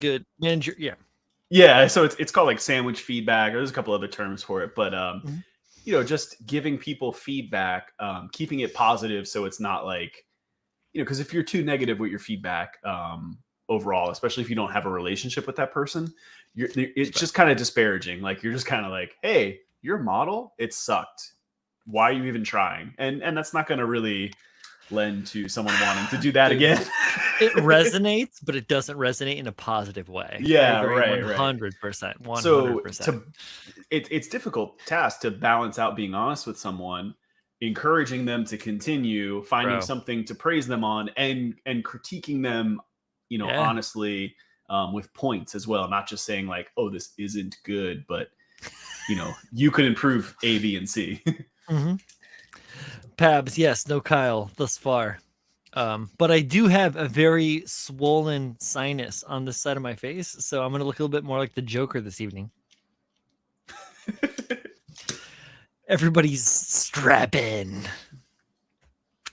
good manager. Yeah. Yeah, so it's called like sandwich feedback, or there's a couple other terms for it, but Mhm. just giving people feedback, keeping it positive, so it's not like, because if you're too negative with your feedback, overall, especially if you don't have a relationship with that person, it's just kind of disparaging. Like you're just kind of like, hey, your model, it sucked. Why are you even trying? And that's not going to really lend to someone wanting to do that Dude, again. it resonates, but it doesn't resonate in a positive way. I Yeah, agree, right. 100%. So 100%. it's difficult task to balance out being honest with someone, encouraging them to continue, finding Bro. something to praise them on, and critiquing them, Yeah. honestly, with points as well, not just saying like, oh, this isn't good, but you could improve A, B, and C. Mm-hmm. Pabs, yes, no Kyle thus far. But I do have a very swollen sinus on this side of my face, so I'm gonna look a little bit more like the Joker this evening. Everybody's strapping,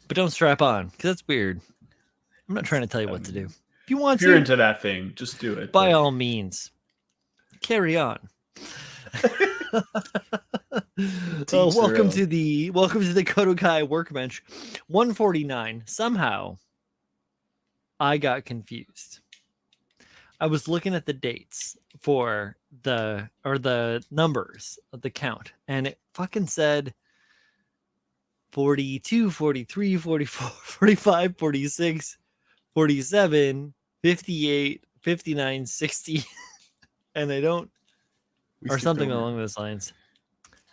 but don't strap on because that's weird. I'm not trying to tell you what to do. If you want If you're to, into that thing, just do it. by all means, carry on. Welcome to the KotoKai Workbench 149. Somehow I got confused. I was looking at the dates for the numbers of the count, and it fucking said 42, 43, 44, 45, 46, 47, 58, 59, 60, and I don't, or something along those lines.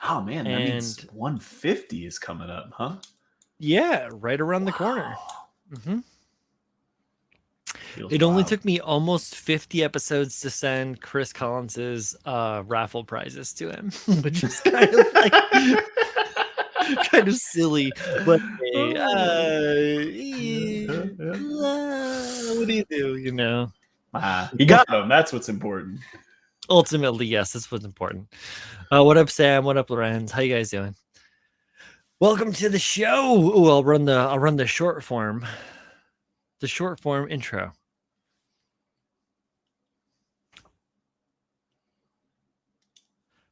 Oh man, that means 150 is coming up, huh? Yeah, right around the corner. Mm-hmm. It only took me almost 50 episodes to send Chris Collins's raffle prizes to him, which is kind of like kind of silly. But hey, what do you do? He got them. That's what's important. Ultimately, yes, that's what's important. What up, Sam? What up, Lorenz? How you guys doing? Welcome to the show. Ooh, I'll run the short form intro.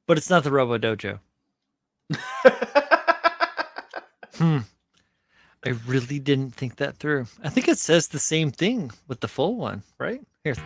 But it's not the Robo Dojo. I really didn't think that through. I think it says the same thing with the full one, right? Here.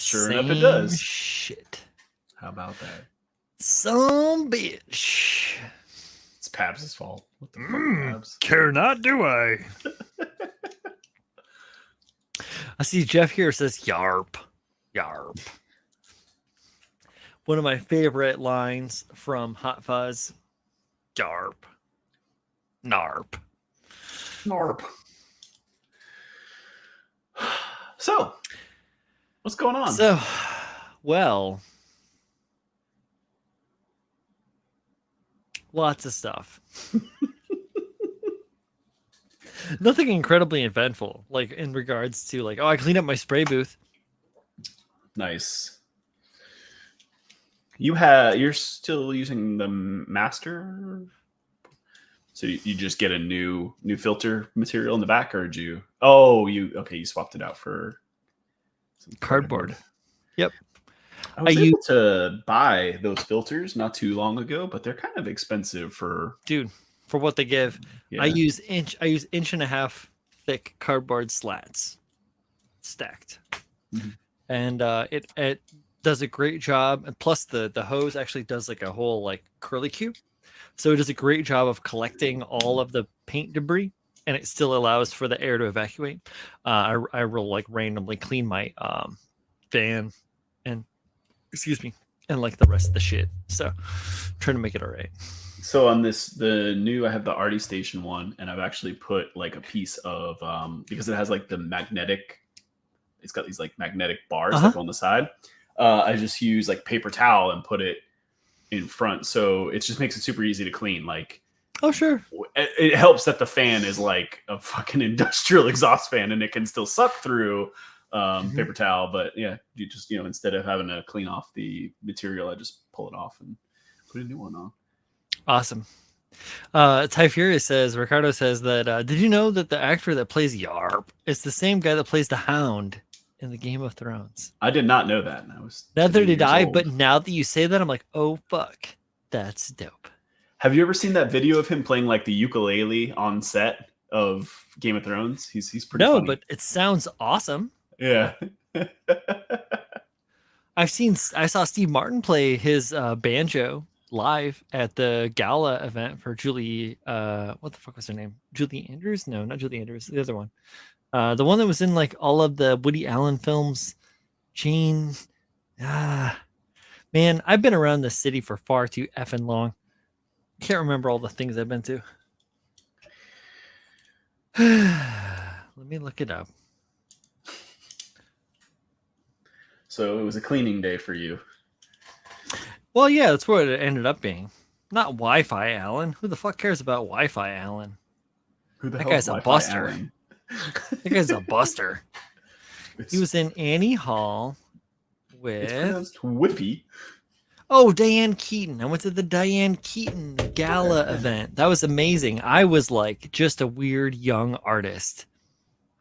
Sure enough, it does. Shit. How about that? Some bitch. It's Pabs' fault. What the fuck, Pabs? Care not, do I? I see Jeff here says yarp. Yarp. One of my favorite lines from Hot Fuzz. Yarp. Narp. Narp. So, what's going on? So, well, lots of stuff. Nothing incredibly eventful, like in regards to like, oh, I cleaned up my spray booth. Nice. You're still using the master, so you just get a new filter material in the back, or did you? Oh, you swapped it out for some cardboard. Yep. I was able to buy those filters not too long ago, but they're kind of expensive for what they give. Yeah. I use inch and a half thick cardboard slats stacked. Mm-hmm. And it does a great job. And plus the hose actually does like a whole like curly cue. So it does a great job of collecting all of the paint debris, and it still allows for the air to evacuate. I will like randomly clean my fan and like the rest of the shit. So trying to make it all right. So on I have the Arty Station one, and I've actually put like a piece of because it has like the magnetic it's got these like magnetic bars that go on the side. I just use like paper towel and put it in front, so it just makes it super easy to clean. Like, oh sure, it helps that the fan is like a fucking industrial exhaust fan, and it can still suck through paper towel. But yeah, you just instead of having to clean off the material, I just pull it off and put a new one on. Awesome. Ty Fury says, Ricardo says that did you know that the actor that plays Yarp is the same guy that plays the Hound in the Game of Thrones? I did not know that. And I was neither did I, but now that you say that, I'm like, oh fuck, that's dope. Have you ever seen that video of him playing like the ukulele on set of Game of Thrones? He's pretty funny. But it sounds awesome. Yeah. I saw Steve Martin play his banjo live at the gala event for Julie. What the fuck was her name? Julie Andrews? No, not Julie Andrews. The other one. The one that was in like all of the Woody Allen films. Jean. Man, I've been around the city for far too effing long. Can't remember all the things I've been to. Let me look it up. So it was a cleaning day for you. Well, yeah, that's what it ended up being. Not Wi-Fi Alan. Who the fuck cares about Wi-Fi Alan? That guy's a buster. That guy's a buster. He was in Annie Hall with Whiffy. Oh, Diane Keaton. I went to the Diane Keaton gala event. That was amazing. I was like just a weird young artist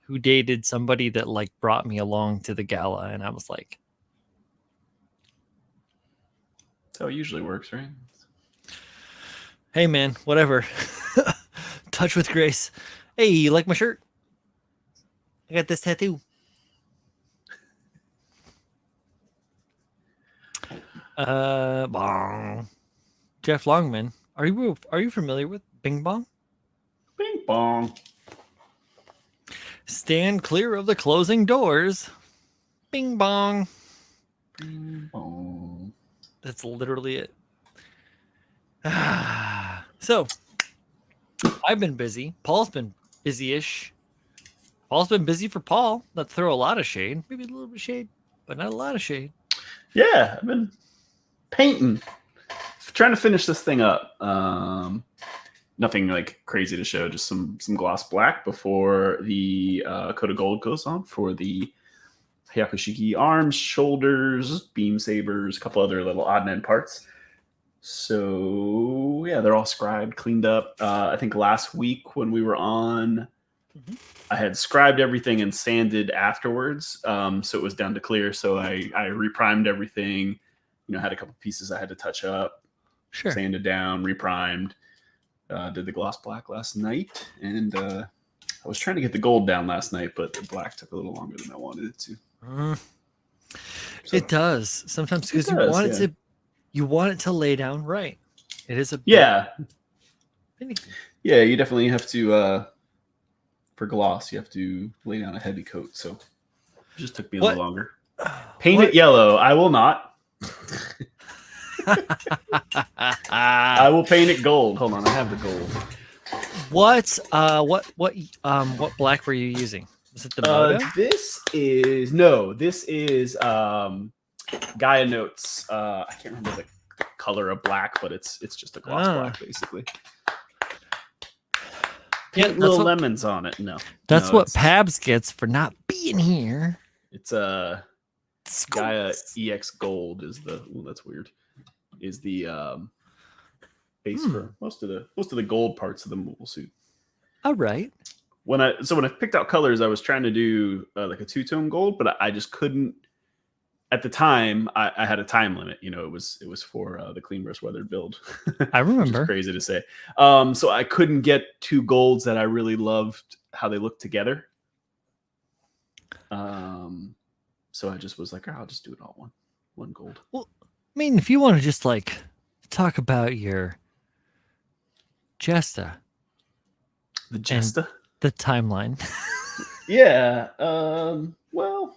who dated somebody that like brought me along to the gala, and I was like, that's how it usually works, right? Hey man, whatever. Touch with grace. Hey, you like my shirt? I got this tattoo. Bong. Jeff Longman. Are you familiar with Bing Bong? Bing Bong. Stand clear of the closing doors. Bing Bong. Bing Bong. That's literally it. So, I've been busy. Paul's been busy-ish. Paul's been busy for Paul. Not to throw a lot of shade. Maybe a little bit of shade, but not a lot of shade. Yeah, I've been painting. Trying to finish this thing up. Nothing like crazy to show, just some gloss black before the coat of gold goes on for the Hyakushiki arms, shoulders, beam sabers, a couple other little odd end parts. So yeah, they're all scribed, cleaned up. I think last week when we were on, I had scribed everything and sanded afterwards, so it was down to clear. So I reprimed everything. Had a couple pieces I had to touch up, sanded down, reprimed. Did the gloss black last night, and I was trying to get the gold down last night, but the black took a little longer than I wanted it to. So, it does sometimes because you want it to lay down right. It is a finicky. Yeah, you definitely have to for gloss. You have to lay down a heavy coat, so it just took me a little longer. Paint it yellow. I will not. I will paint it gold. Hold on, I have the gold. What black were you using? Was it the Moto? This is Gaia Notes. I can't remember the color of black, but it's just a gloss black basically. Paint little lemons on it. That's what Pabs gets for not being here. It's Gaia EX Gold is the that's weird. Is the base for most of the gold parts of the mobile suit. All right. When I picked out colors, I was trying to do like a two-tone gold, but I just couldn't. At the time, I had a time limit. It was for the Clean Brush Weathered build. I remember. Which is crazy to say. So I couldn't get two golds that I really loved how they looked together. So I just was like, I'll just do it all one gold. Well, I mean, if you want to just like talk about your Jesta. The Jesta? The timeline. Yeah. Well.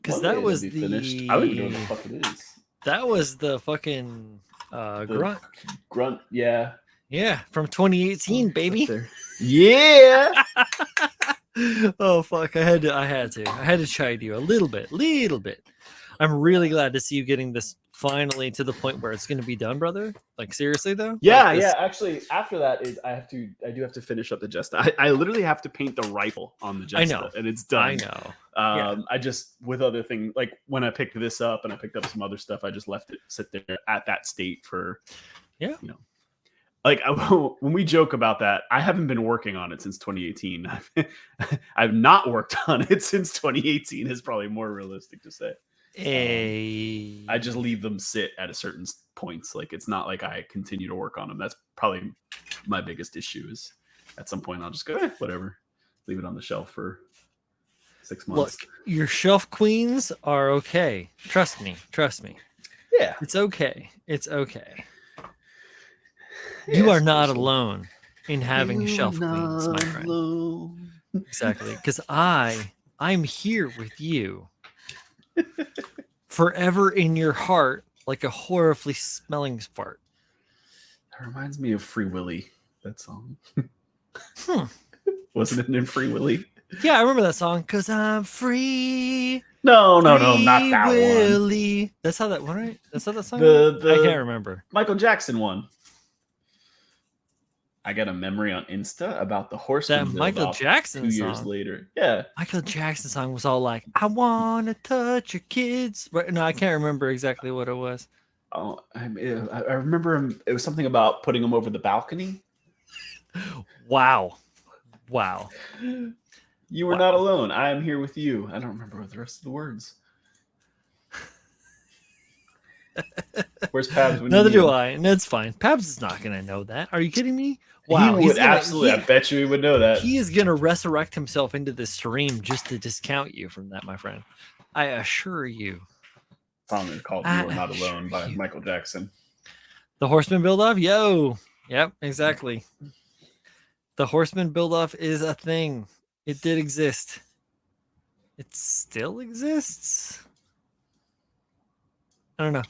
Because that was finished. I don't even know what the fuck it is. That was the fucking grunt. Grunt, yeah. Yeah, from 2018, baby. Yeah. Oh fuck! I had to chide you a little bit. I'm really glad to see you getting this finally to the point where it's going to be done, brother. Like seriously though. Yeah, like yeah. Actually, after that is I do have to finish up the Jesta. I literally have to paint the rifle on the Jesta, I know, and it's done. I know. I just with other things like when I picked this up and I picked up some other stuff, I just left it sit there at that state for like when we joke about that, I haven't been working on it since 2018. I've not worked on it since 2018 is probably more realistic to say. I just leave them sit at a certain points. Like it's not like I continue to work on them. That's probably my biggest issue is at some point I'll just go, whatever, leave it on the shelf for 6 months. Look, your shelf queens are okay. Trust me. Yeah. It's okay. You are not alone in having shelf queens, my friend. Exactly. Because I'm here with you. Forever in your heart, like a horribly smelling fart. That reminds me of Free Willy, that song. Wasn't it in Free Willy? Yeah, I remember that song. Cause I'm free. No, not that Willy. One. That's how that one, right? That's how that song. I can't remember. Michael Jackson one. I got a memory on Insta about the Horseman. That Michael Jackson 2 song. Years later. Yeah. Michael Jackson song was all like, I wanna touch your kids. But no, I can't remember exactly what it was. Oh, I remember him. It was something about putting him over the balcony. Wow. You were not alone. I am here with you. I don't remember the rest of the words. Where's Pabs? Neither do I. No, it's fine. Pabs is not going to know that. Are you kidding me? Wow. He would absolutely. I bet you he would know that. He is going to resurrect himself into this stream just to discount you from that, my friend. I assure you. Song is called "You Are Not Alone" by Michael Jackson. The Horseman build-off? Yo. Yep, exactly. The Horseman build-off is a thing. It did exist. It still exists? I don't know.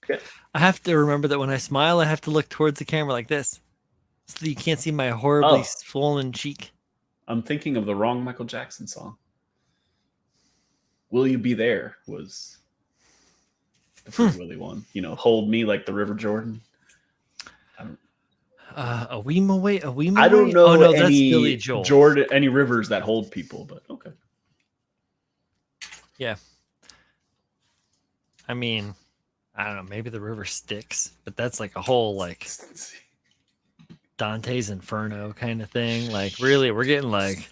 Good. I have to remember that when I smile, I have to look towards the camera like this, so that you can't see my horribly swollen cheek. I'm thinking of the wrong Michael Jackson song. "Will You Be There" was the Free Willy one. You know, "Hold Me Like the River Jordan." A Weema Way. I don't know that's any Billy Joel. Jordan, any rivers that hold people, but okay. Yeah. I mean, I don't know. Maybe the river Styx, but that's like a whole like Dante's Inferno kind of thing. Like, really, we're getting like,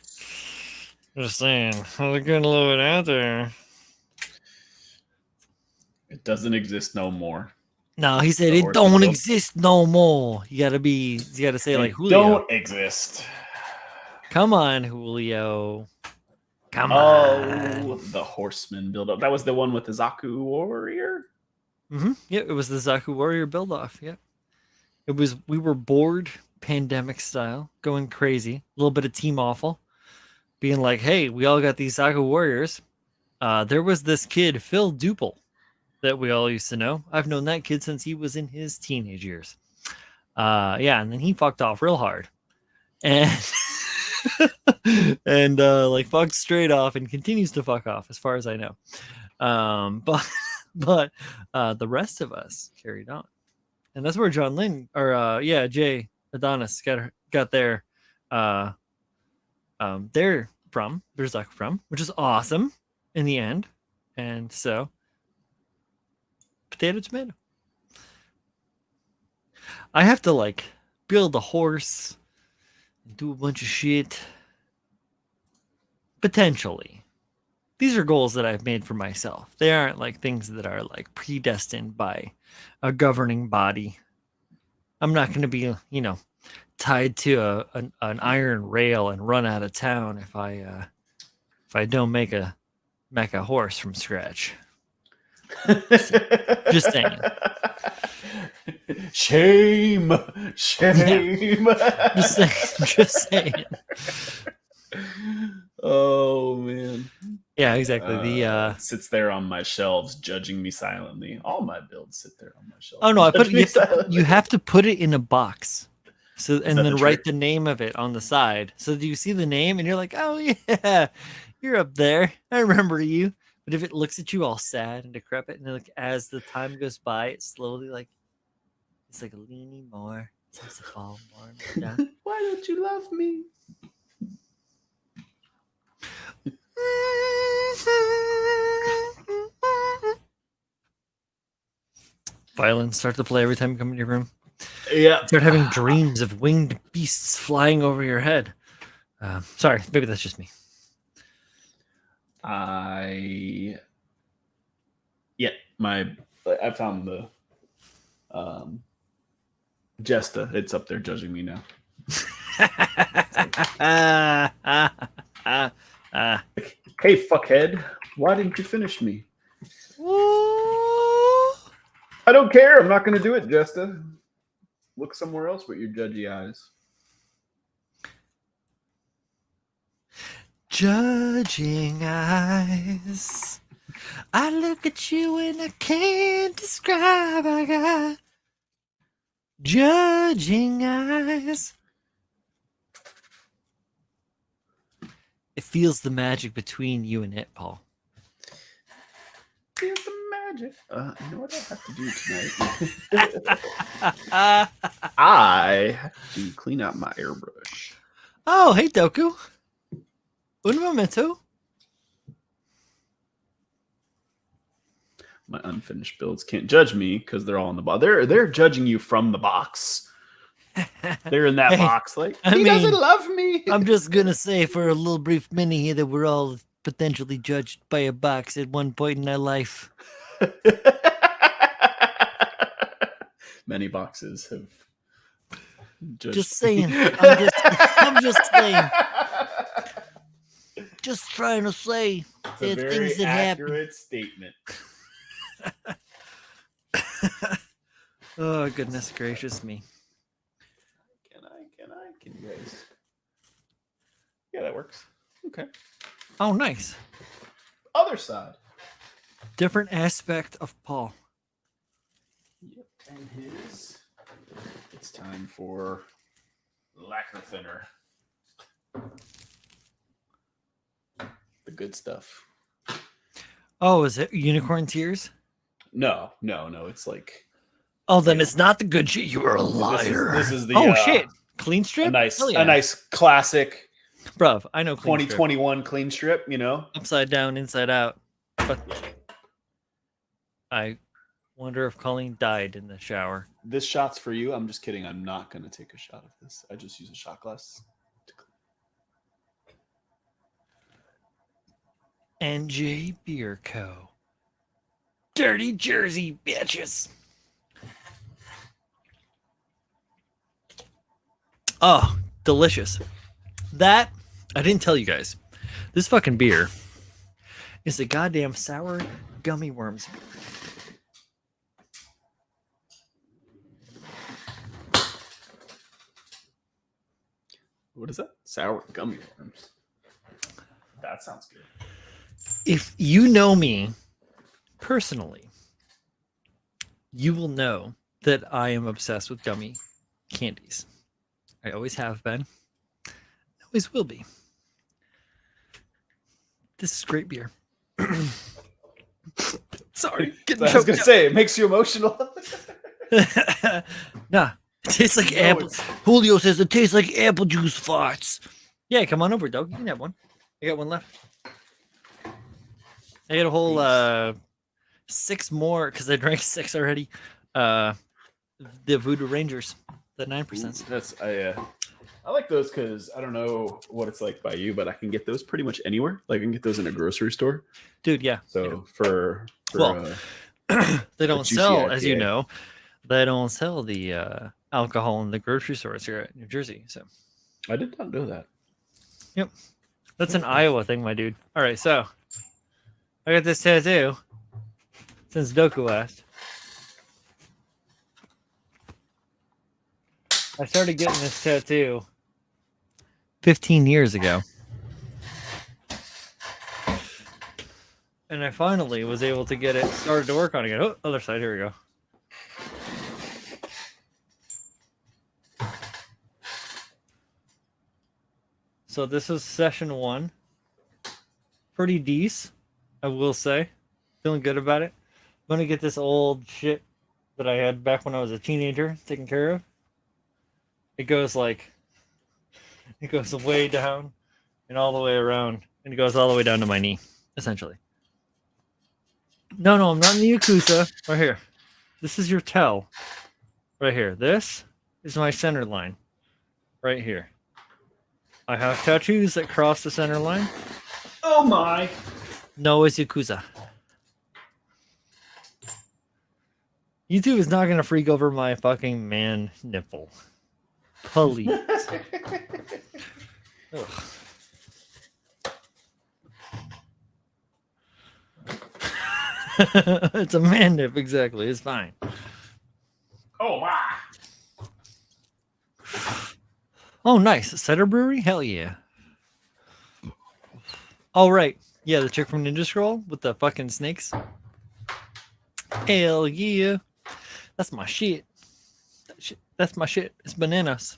just saying, we're getting a little bit out there. It doesn't exist no more. No, he said it don't exist no more. You gotta say like Julio. Don't exist. Come on, Julio. Come on. The Horseman build up. That was the one with the Zaku Warrior. Mm-hmm. Yeah, it was the Zaku Warrior build off. Yeah, it was. We were bored, pandemic style, going crazy. A little bit of Team Awful, being like, "Hey, we all got these Zaku Warriors." There was this kid, Phil Duple, that we all used to know. I've known that kid since he was in his teenage years. Yeah, and then he fucked off real hard, and and like fucked straight off, and continues to fuck off, as far as I know. But the rest of us carried on, and that's where John Lynn Jay Adonis got their they're from, which is awesome in the end, and so. Potato, tomato. I have to like build a horse, do a bunch of shit. Potentially. These are goals that I've made for myself. They aren't like things that are like predestined by a governing body. I'm not going to be, tied to an iron rail and run out of town if I don't make a horse from scratch. Just saying. Shame. Yeah. Just saying. Oh man. Yeah, exactly. The sits there on my shelves, judging me silently. All my builds sit there on my shelves. Oh no, you have to put it in a box. So and then write the name of it on the side. So do you see the name and you're like, oh yeah, you're up there. I remember you. But if it looks at you all sad and decrepit, and like as the time goes by, it slowly like it's like leaning more, it seems to fall more and more down. Why don't you love me? Violins start to play every time you come in your room. Yeah. You start having dreams of winged beasts flying over your head. Sorry, maybe that's just me. I found the Jesta. It's up there judging me now. Hey, fuckhead. Why didn't you finish me? I don't care. I'm not going to do it, Jesta. Look somewhere else with your judgy eyes. Judging eyes. I look at you and I can't describe. I got judging eyes. It feels the magic between you and it, Paul. Feels the magic. You know what I have to do tonight? I have to clean out my airbrush. Oh, hey, Doku. Un momento. My unfinished builds can't judge me because they're all in the box. They're judging you from the box. They're in that box like, he doesn't love me. I'm just going to say for a little brief minute here that we're all potentially judged by a box at one point in our life. Many boxes have judged just saying. I'm just saying. Just trying to say the things that accurate statement. Oh, goodness gracious me. Can you guys? Yeah, that works. Okay. Oh, nice. Other side. Different aspect of Paul. Yep, and his. It's time for lacquer thinner. The good stuff. Oh, is it unicorn tears? No. It's like. Oh, then it's not the good shit. You are a liar. This is the. Oh shit! Clean strip. A nice classic. Bruv, I know. 2021 clean strip. You know, upside down, inside out. But I wonder if Colleen died in the shower. This shot's for you. I'm just kidding. I'm not gonna take a shot of this. I just use a shot glass. NJ Beer Co. Dirty Jersey bitches. Oh, delicious. That, I didn't tell you guys. This fucking beer is a goddamn sour gummy worms beer. What is that? Sour gummy worms. That sounds good. If you know me personally, you will know that I am obsessed with gummy candies. I always have been. Always will be. This is great beer. Sorry. I was going to say, it makes you emotional. Nah. It tastes like apple. Julio says it tastes like apple juice farts. Yeah, come on over, Doug. You can have one. I got one left. I got a whole 6 more because I drank 6 already. The Voodoo Rangers, the 9%. I like those because I don't know what it's like by you, but I can get those pretty much anywhere. Like I can get those in a grocery store. Dude, yeah. So for they don't sell, as you know, they don't sell the alcohol in the grocery stores here at New Jersey. So I did not know that. Yep. That's an Iowa thing, my dude. All right, so I got this tattoo since Doku asked. I started getting this tattoo 15 years ago. And I finally was able to get it started to work on again. Oh, other side, here we go. So this is session 1. Pretty decent, I will say. Feeling good about it. I'm gonna get this old shit that I had back when I was a teenager taken care of. It goes way down and all the way around, and it goes all the way down to my knee, essentially. No, I'm not in the Yakuza. Right here. This is your tell. Right here. This is my center line. Right here. I have tattoos that cross the center line. Oh my. No, it's Yakuza. YouTube is not going to freak over my fucking man nipple. Please. Ugh. It's a man nip, exactly. It's fine. Oh my. Oh, nice. Cider brewery? Hell yeah. Oh, right. Yeah, the chick from Ninja Scroll with the fucking snakes. Hell yeah. That's my shit. That's my shit. It's bananas.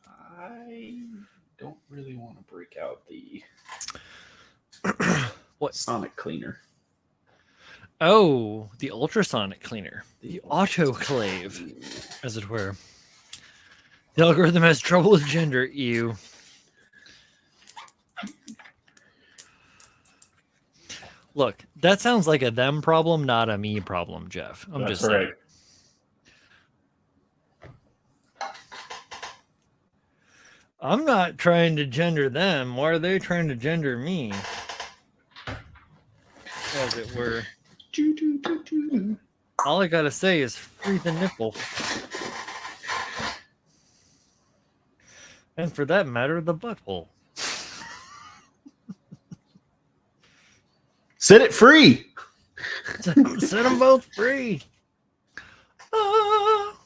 I don't really want to break out the What? sonic cleaner. Oh, the ultrasonic cleaner. The autoclave, as it were. The algorithm has trouble with gender. Ew. Look, that sounds like a them problem, not a me problem, Jeff. I'm That's just saying. Right. I'm not trying to gender them. Why are they trying to gender me? As it were. All I gotta say is free the nipple. And for that matter, the butthole. Set it free. Set them both free. Ah.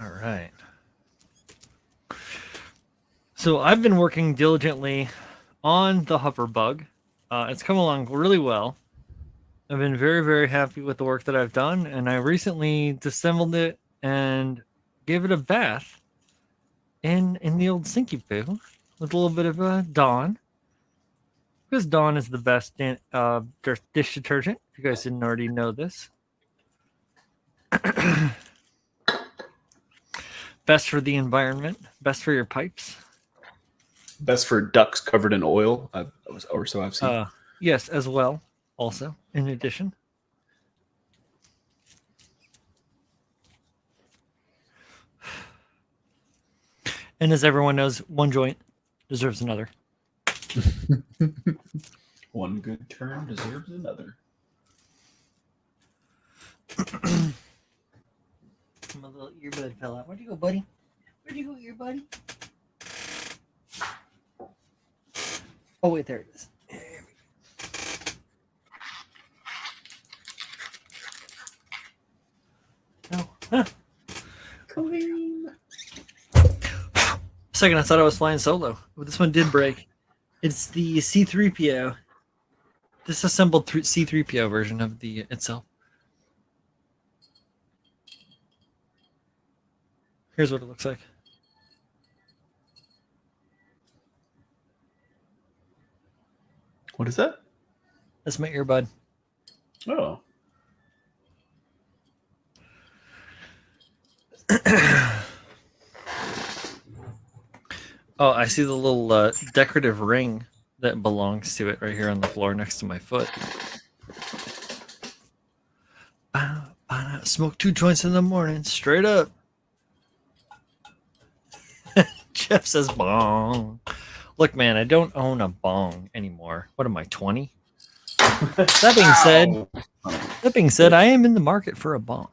All right. So I've been working diligently on the hover bug. It's come along really well. I've been very, very happy with the work that I've done, and I recently disassembled it and gave it a bath in the old Sinky Poo with a little bit of Dawn, because Dawn is the best dish detergent. If you guys didn't already know this, best for the environment, best for your pipes, best for ducks covered in oil. Or so I've seen. Yes, as well. Also, in addition. And as everyone knows, one joint deserves another. One good turn deserves another. My little earbud fell out. Where'd you go, buddy? Where'd you go, earbud? Oh, wait, there it is. There we go. Oh, huh. Clean. Second, I thought I was flying solo, but this one did break. It's the C3PO, disassembled C3PO version of the itself. Here's what it looks like. What is that? That's my earbud. Oh. Oh, I see the little decorative ring that belongs to it right here on the floor next to my foot. Smoke 2 joints in the morning, straight up. Jeff says bong. Look, man, I don't own a bong anymore. What am I, 20? That being said, I am in the market for a bong.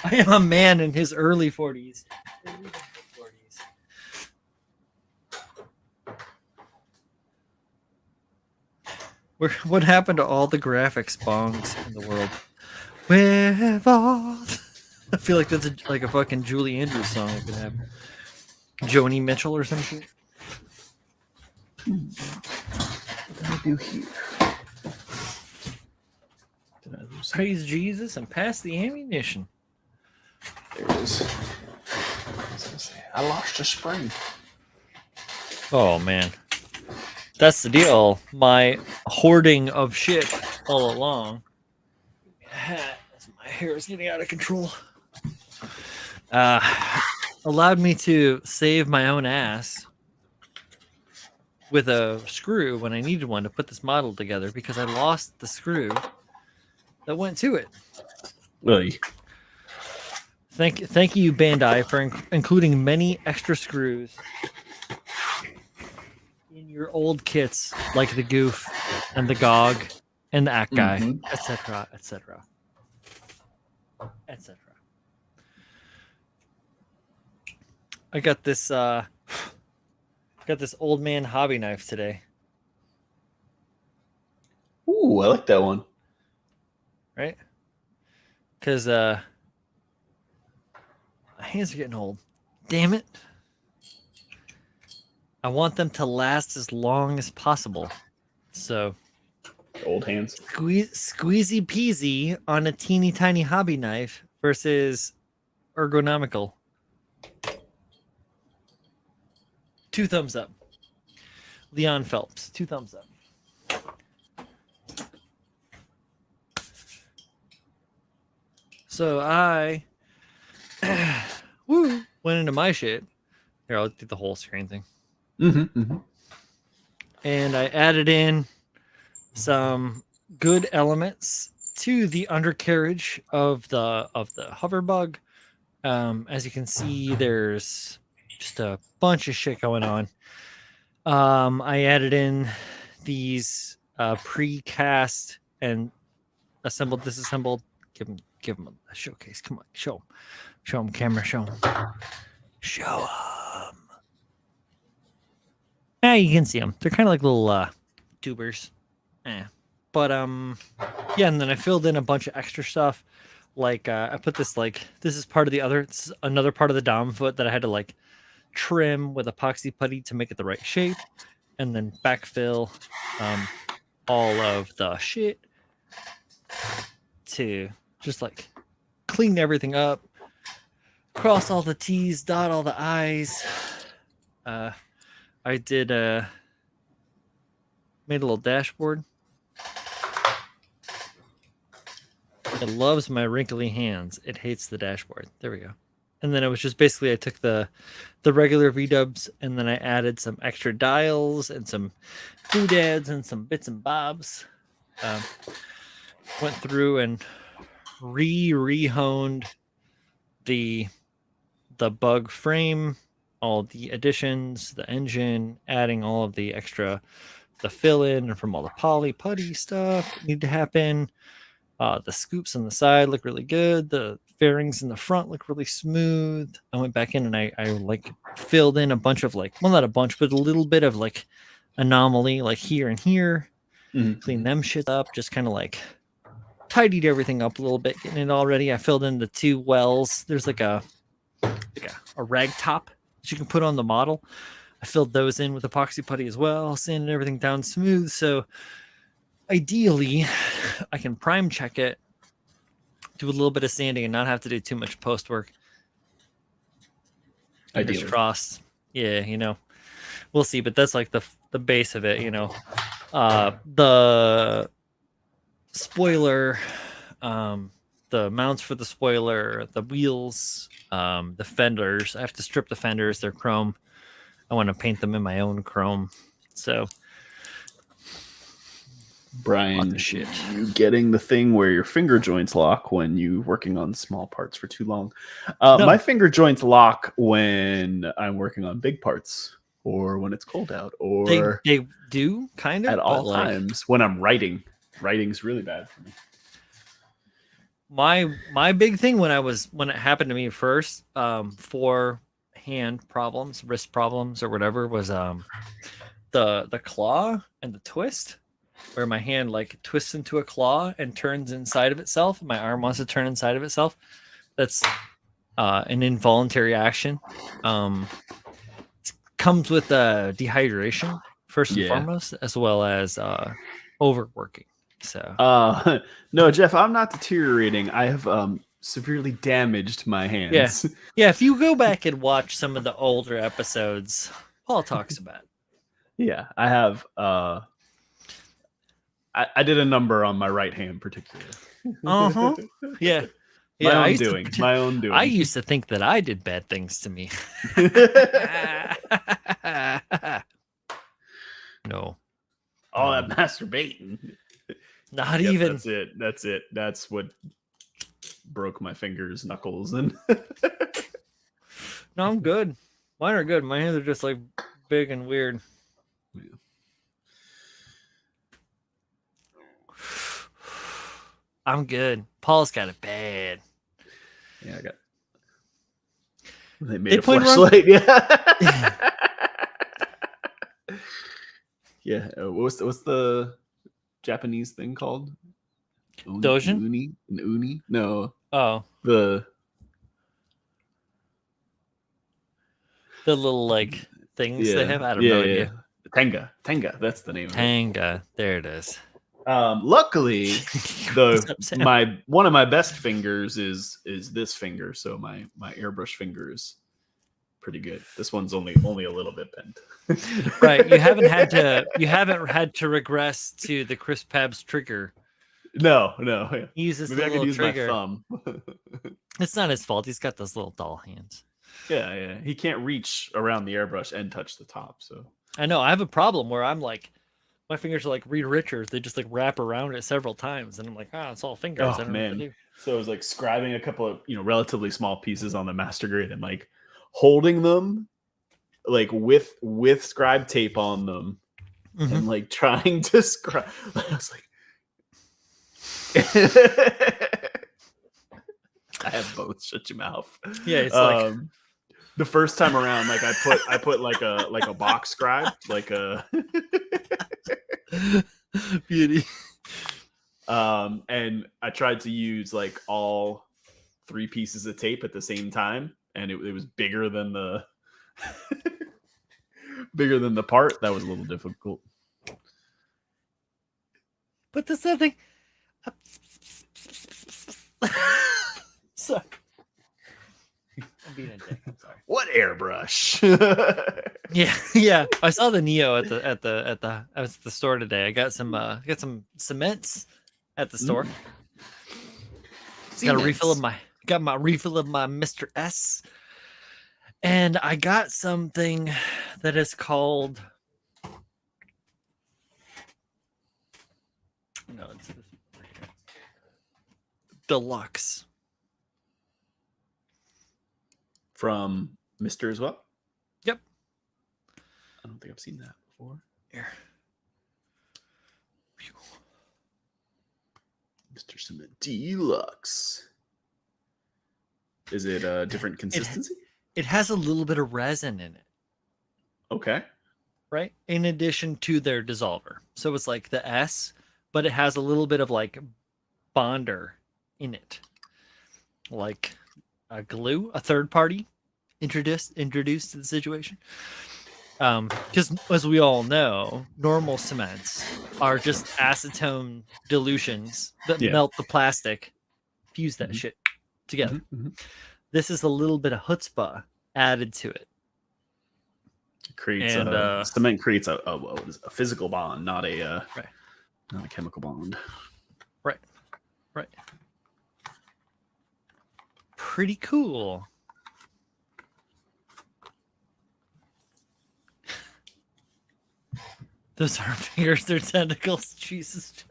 I am a man in his early 40s. What happened to all the graphics bongs in the world? Where all... I feel like that's like a fucking Julie Andrews song I could have. Joni Mitchell or some shit. What did I do here? Did I lose? Praise Jesus and pass the ammunition. There it is. I lost a spring. Oh man, that's the deal. My hoarding of shit all along. My hair is getting out of control. Allowed me to save my own ass with a screw when I needed one to put this model together because I lost the screw that went to it. Really? Thank you, Bandai, for including many extra screws in your old kits, like the Goof and the Gog and the Act Guy, etc., etc., etc. I got this old man hobby knife today. Ooh, I like that one. Right? Because my hands are getting old. Damn it. I want them to last as long as possible. So Old hands. Squeezy peasy on a teeny tiny hobby knife versus ergonomical. 2 thumbs up. Leon Phelps, 2 thumbs up. So I went into my shit. Here, I'll do the whole screen thing. And I added in some good elements to the undercarriage of the hoverbug. As you can see, there's just a bunch of shit going on. I added in these pre-cast and assembled, disassembled. Give them a showcase. Come on, show them, camera, show them. Yeah, you can see them. They're kind of like little tubers. But yeah, and then I filled in a bunch of extra stuff. Like I put this this is part of this is another part of the dom foot that I had to trim with epoxy putty to make it the right shape, and then backfill all of the shit to just clean everything up, cross all the T's, dot all the I's. I did made a little dashboard. It loves my wrinkly hands. It hates the dashboard. There we go. And then it was just basically I took the regular V-dubs and then I added some extra dials and some doodads and some bits and bobs. Went through and re-honed the bug frame, all the additions, the engine, adding all of the extra, the fill-in from all the poly putty stuff that need to happen. The scoops on the side look really good. The fairings in the front look really smooth. I went back in and I filled in a bunch of well, not a bunch, but a little bit of anomaly here and here. Cleaned them shit up, just kind of tidied everything up a little bit, getting it all ready. I filled in the 2 wells. There's a rag top that you can put on the model. I filled those in with epoxy putty as well, sanded everything down smooth. So ideally, I can prime check it, do a little bit of sanding, and not have to do too much post work. Fingers crossed. Yeah, we'll see. But that's the base of it. The spoiler, the mounts for the spoiler, the wheels, the fenders. I have to strip the fenders. They're chrome. I want to paint them in my own chrome. So. Brian, you getting the thing where your finger joints lock when you working on small parts for too long? No. My finger joints lock when I'm working on big parts or when it's cold out, or they do kind of at all times when I'm writing. Writing's really bad for me. My big thing when it happened to me first, for hand problems, wrist problems, or whatever, was the claw and the twist. Where my hand twists into a claw and turns inside of itself. My arm wants to turn inside of itself. That's an involuntary action. comes with dehydration first and foremost, as well as overworking. So no, Jeff, I'm not deteriorating. I have severely damaged my hands. Yeah. If you go back and watch some of the older episodes, Paul talks about it. Yeah, I have. I did a number on my right hand, particularly. Yeah. My own doing. My own doing. I used to think that I did bad things to me. No. All that masturbating. Not even. That's it. That's what broke my fingers, knuckles, and. No, I'm good. Mine are good. My hands are just like big and weird. Yeah. I'm good. Paul's got it bad. Yeah, I got. They made a flashlight. Yeah. Yeah. What's the Japanese thing called? Dojin? An uni? No. Oh. The little like things they have. I don't know. Yeah. Tenga. That's the name. Tenga. There it is. Luckily, one of my best fingers is this finger, so my airbrush finger is pretty good. This one's only a little bit bent. Right. You haven't had to regress to the Chris Pab's trigger. No. Yeah. He uses Maybe I could use trigger. my thumb. It's not his fault. He's got those little doll hands. Yeah. He can't reach around the airbrush and touch the top. So I know. I have a problem where I'm like, my fingers are like Reed Richards. They just like wrap around it several times, and I'm like, it's all fingers. Oh, I don't know what to do. So I was like scribing a couple of relatively small pieces on the master grade and like holding them like with scribe tape on them and like trying to scribe. I was like, I have both. Shut your mouth. Yeah, it's like the first time around, like I put like a box scribe, like a beauty. And I tried to use like all 3 pieces of tape at the same time, and it was bigger than the part. That was a little difficult. But the thing. Sorry. I'm being a dick. I'm sorry. What airbrush? Yeah. I saw the Neo at the store today. I got some cements at the store. Got my refill of my Mr. S. And I got something that is called it's this right here. Deluxe. From Mr. as well? Yep. I don't think I've seen that before. Here. Mr. Cement Deluxe. Is it a different consistency? It has a little bit of resin in it. Okay. Right? In addition to their dissolver. So it's like the S, but it has a little bit of like bonder in it. Like a glue, a third party introduced to the situation. Because as we all know, normal cements are just acetone dilutions that melt the plastic, fuse that shit together. This is a little bit of chutzpah added to it. Cement creates a physical bond, not a chemical bond. Right. Pretty cool. Those aren't fingers, they're tentacles. Jesus.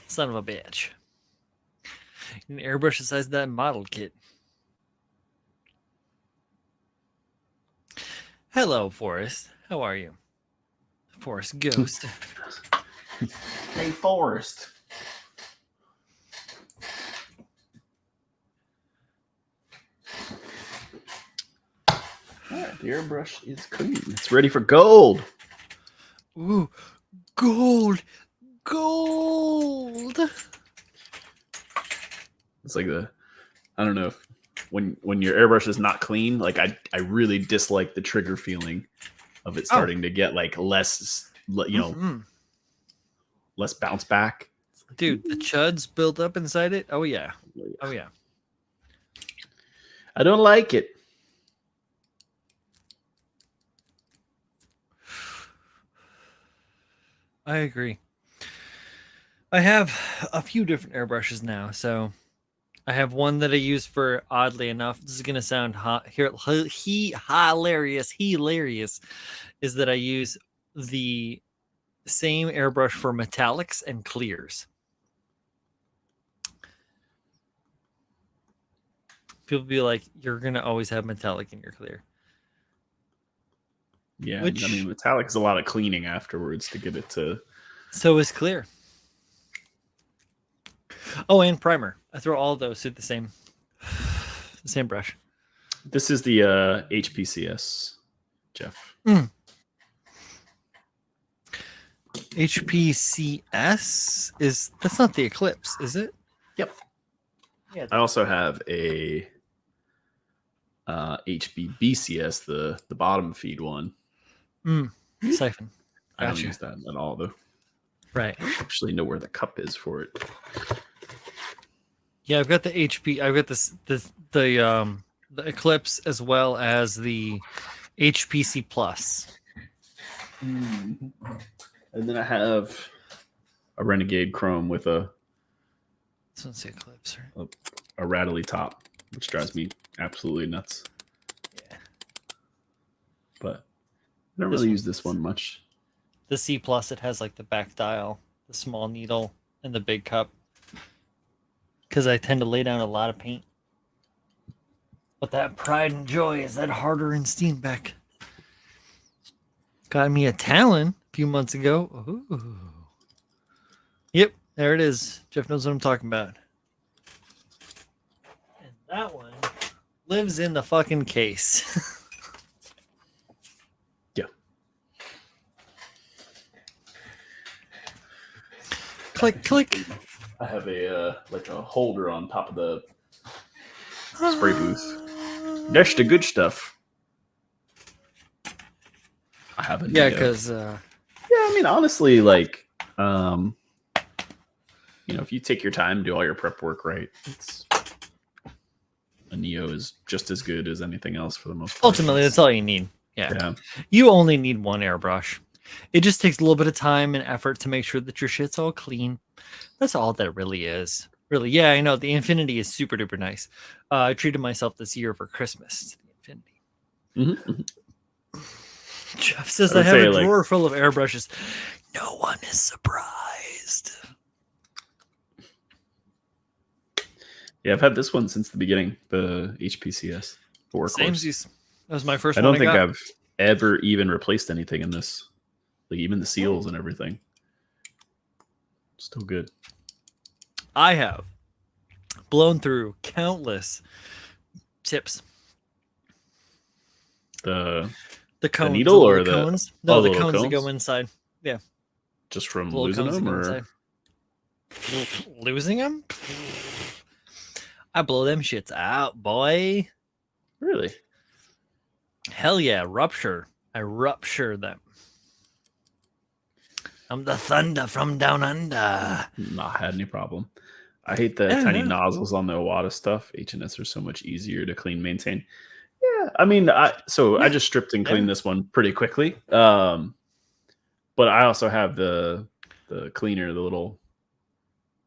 Son of a bitch. You can airbrush the size of that model kit. Hello, Forrest. How are you? Forrest Ghost. Hey, Forrest. All right, the airbrush is clean. It's ready for gold. Ooh, gold. Gold. It's like I don't know if when your airbrush is not clean, like I really dislike the trigger feeling of it starting to get like less, less bounce back. Dude, the chuds build up inside it. Oh yeah. Oh yeah. I don't like it. I agree. I have a few different airbrushes now. So I have one that I use for, oddly enough, this is going to sound hilarious, is that I use the same airbrush for metallics and clears. People be like, you're going to always have metallic in your clear. Yeah, I mean, metallic is a lot of cleaning afterwards to get it to... So is clear. Oh, and primer. I throw all of those through the same brush. This is the HPCS, Jeff. HPCS that's not the Eclipse, is it? Yep. Yeah. I also have a HBBCS, the bottom feed one. Siphon. I don't use that at all, though. Right. I don't actually know where the cup is for it. Yeah, I've got the HP. I've got the Eclipse as well as the HPC Plus. And then I have a Renegade Chrome with a... This one's the Eclipse, right? A rattly top, which drives me absolutely nuts. Yeah. But I don't really use this one much. The C Plus, it has like the back dial, the small needle, and the big cup. Because I tend to lay down a lot of paint. But that pride and joy is that Harder and Steenbeck. Got me a Talon a few months ago. Ooh. Yep, there it is. Jeff knows what I'm talking about. And that one lives in the fucking case. Yeah. Click, click. I have a like a holder on top of the spray booth. That's the good stuff. I have a yeah, because I mean, honestly, like if you take your time, do all your prep work right, a Neo is just as good as anything else for the most part. Ultimately, that's all you need. Yeah. You only need one airbrush. It just takes a little bit of time and effort to make sure that your shit's all clean. That's all that really is. Really, yeah, I know. The Infinity is super duper nice. I treated myself this year for Christmas to the Infinity. Jeff says I have a drawer full of airbrushes. No one is surprised. Yeah, I've had this one since the beginning, the HPCS. Samesies. That was my first one. I don't think I've ever even replaced anything in this. Like even the seals and everything. Still good. I have blown through countless tips. The cones, the needle or the cones? No, the cones that go inside. Yeah. Just from losing them or losing them? I blow them shits out, boy. Really? Hell yeah, rupture. I rupture them. I'm the thunder from down under. Not had any problem. I hate the tiny nozzles on the Iwata stuff. H&S are so much easier to clean, maintain. Yeah, I mean, I just stripped and cleaned this one pretty quickly. But I also have the cleaner, the little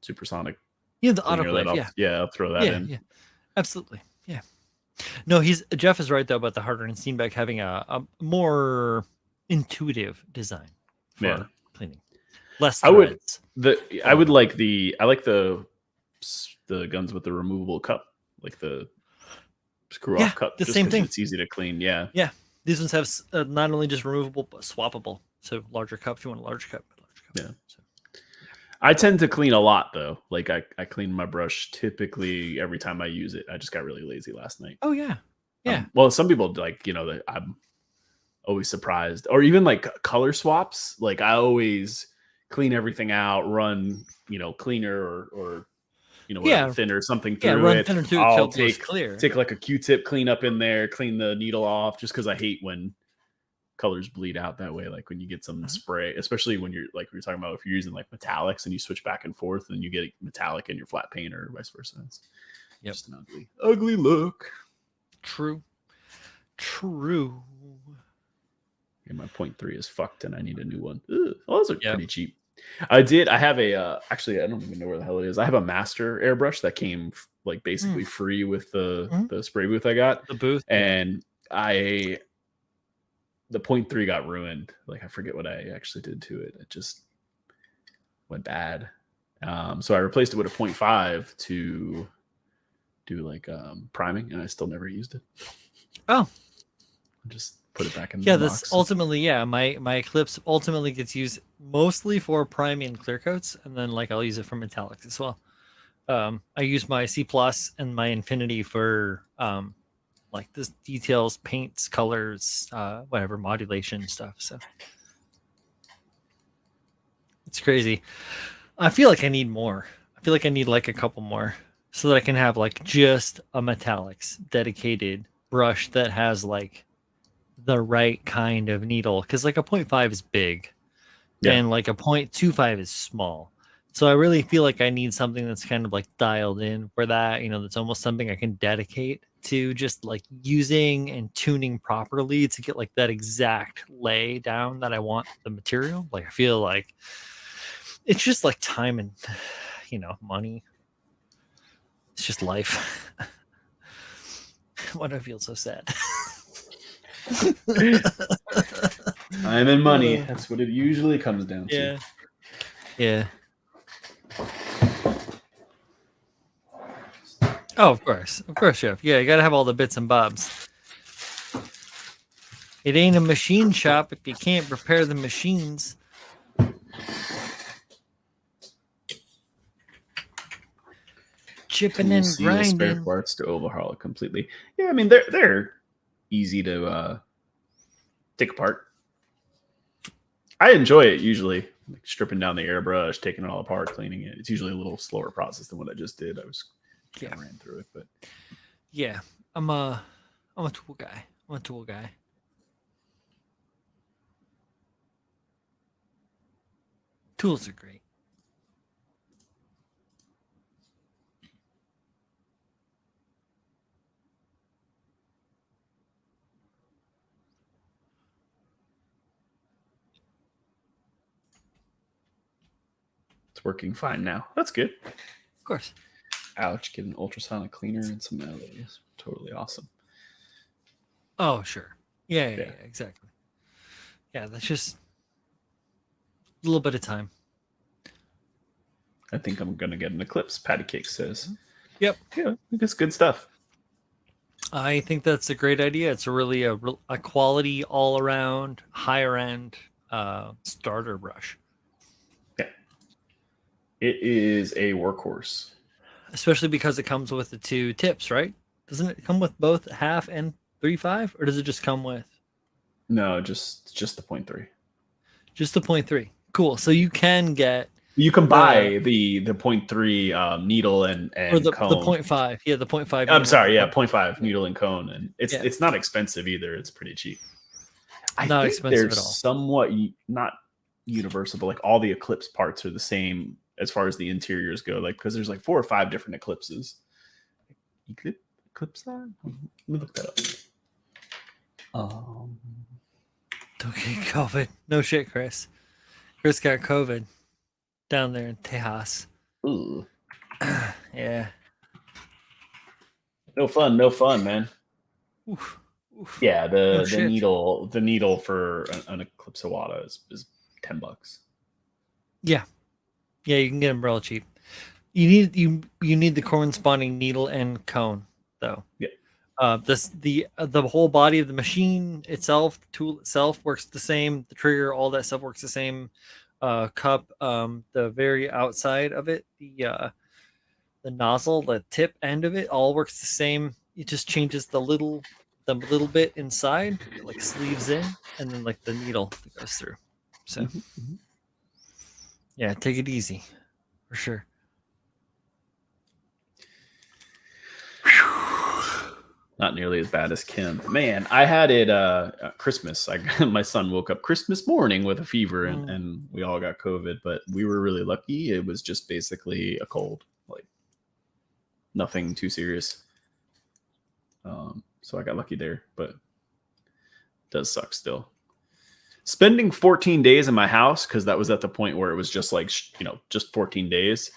supersonic. Yeah, the autoclave. Yeah, I'll throw that in. Yeah, absolutely. Yeah. No, Jeff is right though about the Harder and Steenbeck having a more intuitive design for cleaning. Less threads. I like the guns with the removable cup, like the screw off cup. The same thing. It's easy to clean. Yeah. Yeah. These ones have not only just removable but swappable. So larger cup if you want a large cup. Yeah. So. I tend to clean a lot though. Like I clean my brush typically every time I use it. I just got really lazy last night. Oh yeah. Yeah. Well, some people that I'm always surprised, or even like color swaps. Like I always clean everything out, run, cleaner or whatever, thinner something through run it. thinner through it I'll till it's clear. take like a Q-tip, clean up in there, clean the needle off, just because I hate when colors bleed out that way. Like when you get some spray, especially when you're like we were talking about, if you're using like metallics and you switch back and forth and you get metallic in your flat paint or vice versa. It's just an ugly look. True. And my 0.3 is fucked and I need a new one. Ugh. Oh, those are pretty cheap. I have a actually I don't even know where the hell it is. I have a master airbrush that came like basically free with the spray booth I got. The booth. And the 0.3 got ruined. Like I forget what I actually did to it. It just went bad. So I replaced it with a 0.5 to do like priming, and I still never used it. Oh, I just put it back in. Yeah, that's box. Ultimately, my Eclipse ultimately gets used mostly for priming and clear coats, and then like I'll use it for metallics as well. I use my C+ and my Infinity for like this details, paints, colors, whatever, modulation stuff. So it's crazy. I feel like I need more. I feel like I need like a couple more so that I can have like just a metallics dedicated brush that has like the right kind of needle. Because like a 0.5 is big and like a 0.25 is small. So I really feel like I need something that's kind of like dialed in for that, that's almost something I can dedicate to just like using and tuning properly to get like that exact lay down that I want the material. Like I feel like it's just like time and money. It's just life. Why do I feel so sad? Time and money. That's what it usually comes down to. Yeah. Oh, of course, Chef. Yeah, you gotta have all the bits and bobs. It ain't a machine shop if you can't repair the machines. Chipping and grinding. Spare parts to overhaul it completely. Yeah, I mean they're easy to take apart. I enjoy it usually, like stripping down the airbrush, taking it all apart, cleaning it. It's usually a little slower process than what I just did. I was ran through it, but yeah, I'm a tool guy. Tools are great. It's working fine now. That's good. Of course. Ouch, get an ultrasonic cleaner and some LAs. Totally awesome. Oh, sure. Yeah, exactly. Yeah, that's just a little bit of time. I think I'm going to get an Eclipse, Patty Cake says. Yep. Yeah, it's good stuff. I think that's a great idea. It's really a quality, all-around, higher-end starter brush. Yeah. It is a workhorse. Especially because it comes with the 2 tips, right? Doesn't it come with both 1/2 and 3/5? Or does it just come with? No, just the 0.3. Just the 0.3. Cool. So you can get... You can buy the 0.3 needle and or the cone. The 0.5. Yeah, the 0.5. I'm sorry. Yeah, 0.5 needle and cone. And it's not expensive either. It's pretty cheap. I think they're somewhat not universal, but like all the Eclipse parts are the same as far as the interiors go. Like, because there's like 4 or 5 different Eclipses. Eclipse? Let me look that up. Don't get COVID. No shit, Chris. Chris got COVID down there in Tejas. Ooh. Yeah. No fun, man. Oof. Yeah, the needle for an Eclipse Awada is $10. Yeah, you can get them real cheap. You need the corresponding needle and cone though. Yeah. The whole body of the machine itself, the tool itself works the same. The trigger, all that stuff works the same. Cup, the very outside of it, the nozzle, the tip end of it, all works the same. It just changes the little bit inside, like sleeves in, and then like the needle that goes through. So yeah, take it easy for sure. Not nearly as bad as Kim. Man, I had it Christmas. My son woke up Christmas morning with a fever and we all got COVID, but we were really lucky. It was just basically a cold, like nothing too serious. So I got lucky there, but it does suck still. Spending 14 days in my house, because that was at the point where it was just like, just 14 days.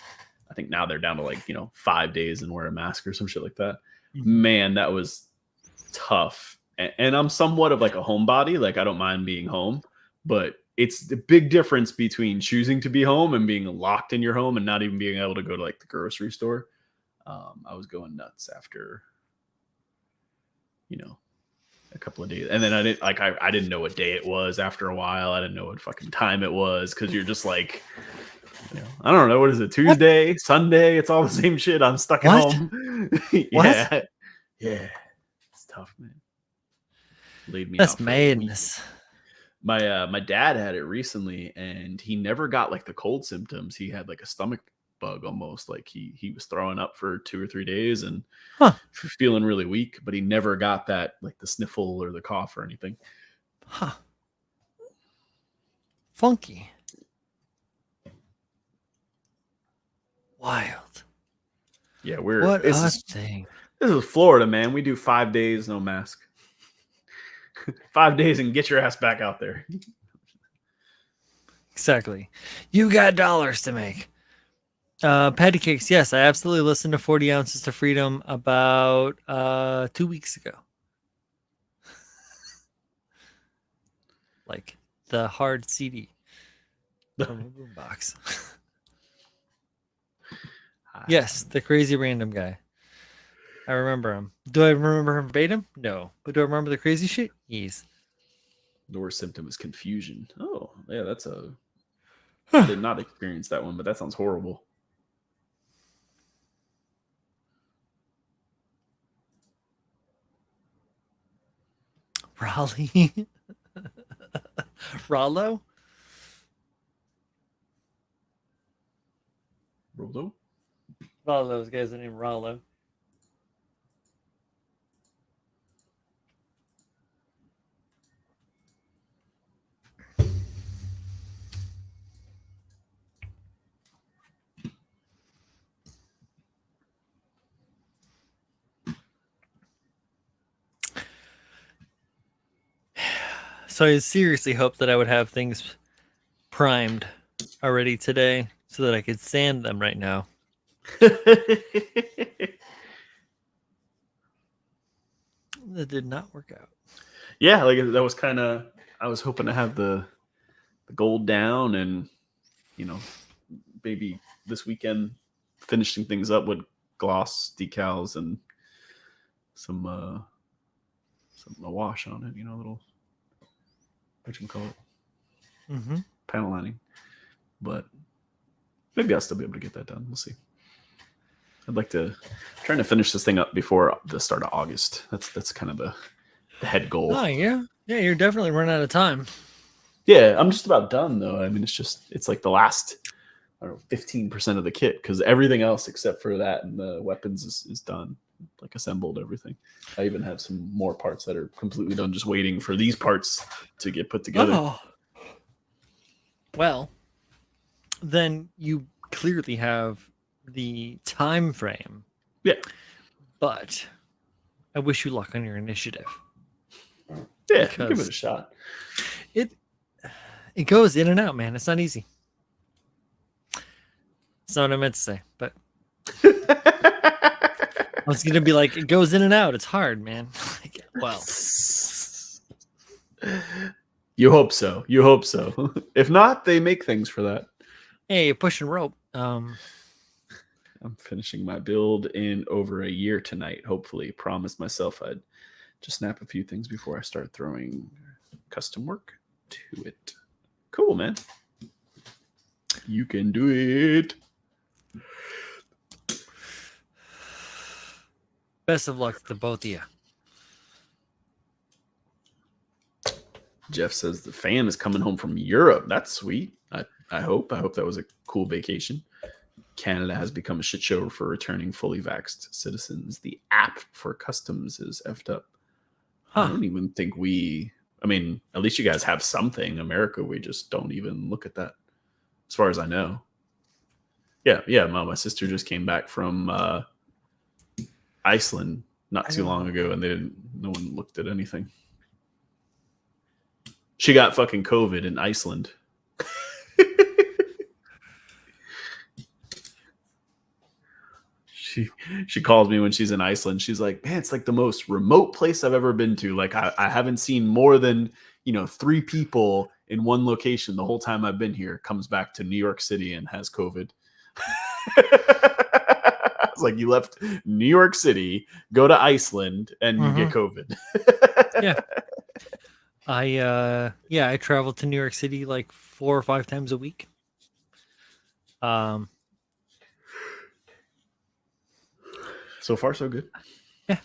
I think now they're down to like, 5 days and wear a mask or some shit like that. Man, that was tough. And I'm somewhat of like a homebody. Like I don't mind being home, but it's the big difference between choosing to be home and being locked in your home and not even being able to go to like the grocery store. I was going nuts after, a couple of days. And then I didn't know what day it was after a while. I didn't know what fucking time it was. Cause you're just like, I don't know. What is it? Tuesday, what? Sunday. It's all the same shit. I'm stuck at home. Yeah. Yeah. It's tough, man. Laid me That's out for madness. My dad had it recently and he never got like the cold symptoms. He had like a stomach bug almost, like he was throwing up for 2 or 3 days and feeling really weak, but he never got that, like the sniffle or the cough or anything. Funky. Wild. Yeah, this is Florida, man. We do 5 days no mask. 5 days and get your ass back out there. Exactly. You got dollars to make. Patty cakes. Yes, I absolutely listened to 40 Ounces to Freedom about 2 weeks ago. Like the hard CD from a boombox. Yes, the crazy random guy. I remember him. Do I remember him verbatim? No. But do I remember the crazy shit? Yes. The worst symptom is confusion. Oh, yeah, that's I did not experience that one, but that sounds horrible. Raleigh? Rollo? Rollo? All those guys are named Rollo. So I seriously hoped that I would have things primed already today so that I could sand them right now. That did not work out. Yeah, like that was kind of, I was hoping to have the gold down and, maybe this weekend finishing things up with gloss decals and some a wash on it, a little, whatchamacallit, panel lining. But maybe I'll still be able to get that done. We'll see. I'd like to trying to finish this thing up before the start of August. That's kind of the head goal. Oh yeah, you're definitely running out of time. Yeah, I'm just about done though. I mean, it's like the last, 15% of the kit, because everything else except for that and the weapons is done, like assembled everything. I even have some more parts that are completely done, just waiting for these parts to get put together. Oh. Well, then you clearly have the time frame. Yeah. But I wish you luck on your initiative. Yeah, give it a shot. It goes in and out, man. It's not easy. That's not what I meant to say, but I was gonna be like, it goes in and out. It's hard, man. Well, you hope so. If not, they make things for that. Hey, you're pushing rope. I'm finishing my build in over a year tonight. Hopefully, promised myself I'd just snap a few things before I start throwing custom work to it. Cool, man. You can do it. Best of luck to both of you. Jeff says the fam is coming home from Europe. That's sweet. I hope that was a cool vacation. Canada has become a shit show for returning fully vaxxed citizens. The app for customs is effed up. I don't even think I mean, at least you guys have something. America, we just don't even look at that, as far as I know. Yeah. My sister just came back from Iceland not too long ago, and no one looked at anything. She got fucking COVID in Iceland. She calls me when she's in Iceland. She's like, man, it's like the most remote place I've ever been to. Like I haven't seen more than, 3 people in one location the whole time I've been here. Comes back to New York City and has COVID. It's like, you left New York City, go to Iceland, and you get COVID. I travel to New York City like 4 or 5 times a week. So far, so good. Yeah.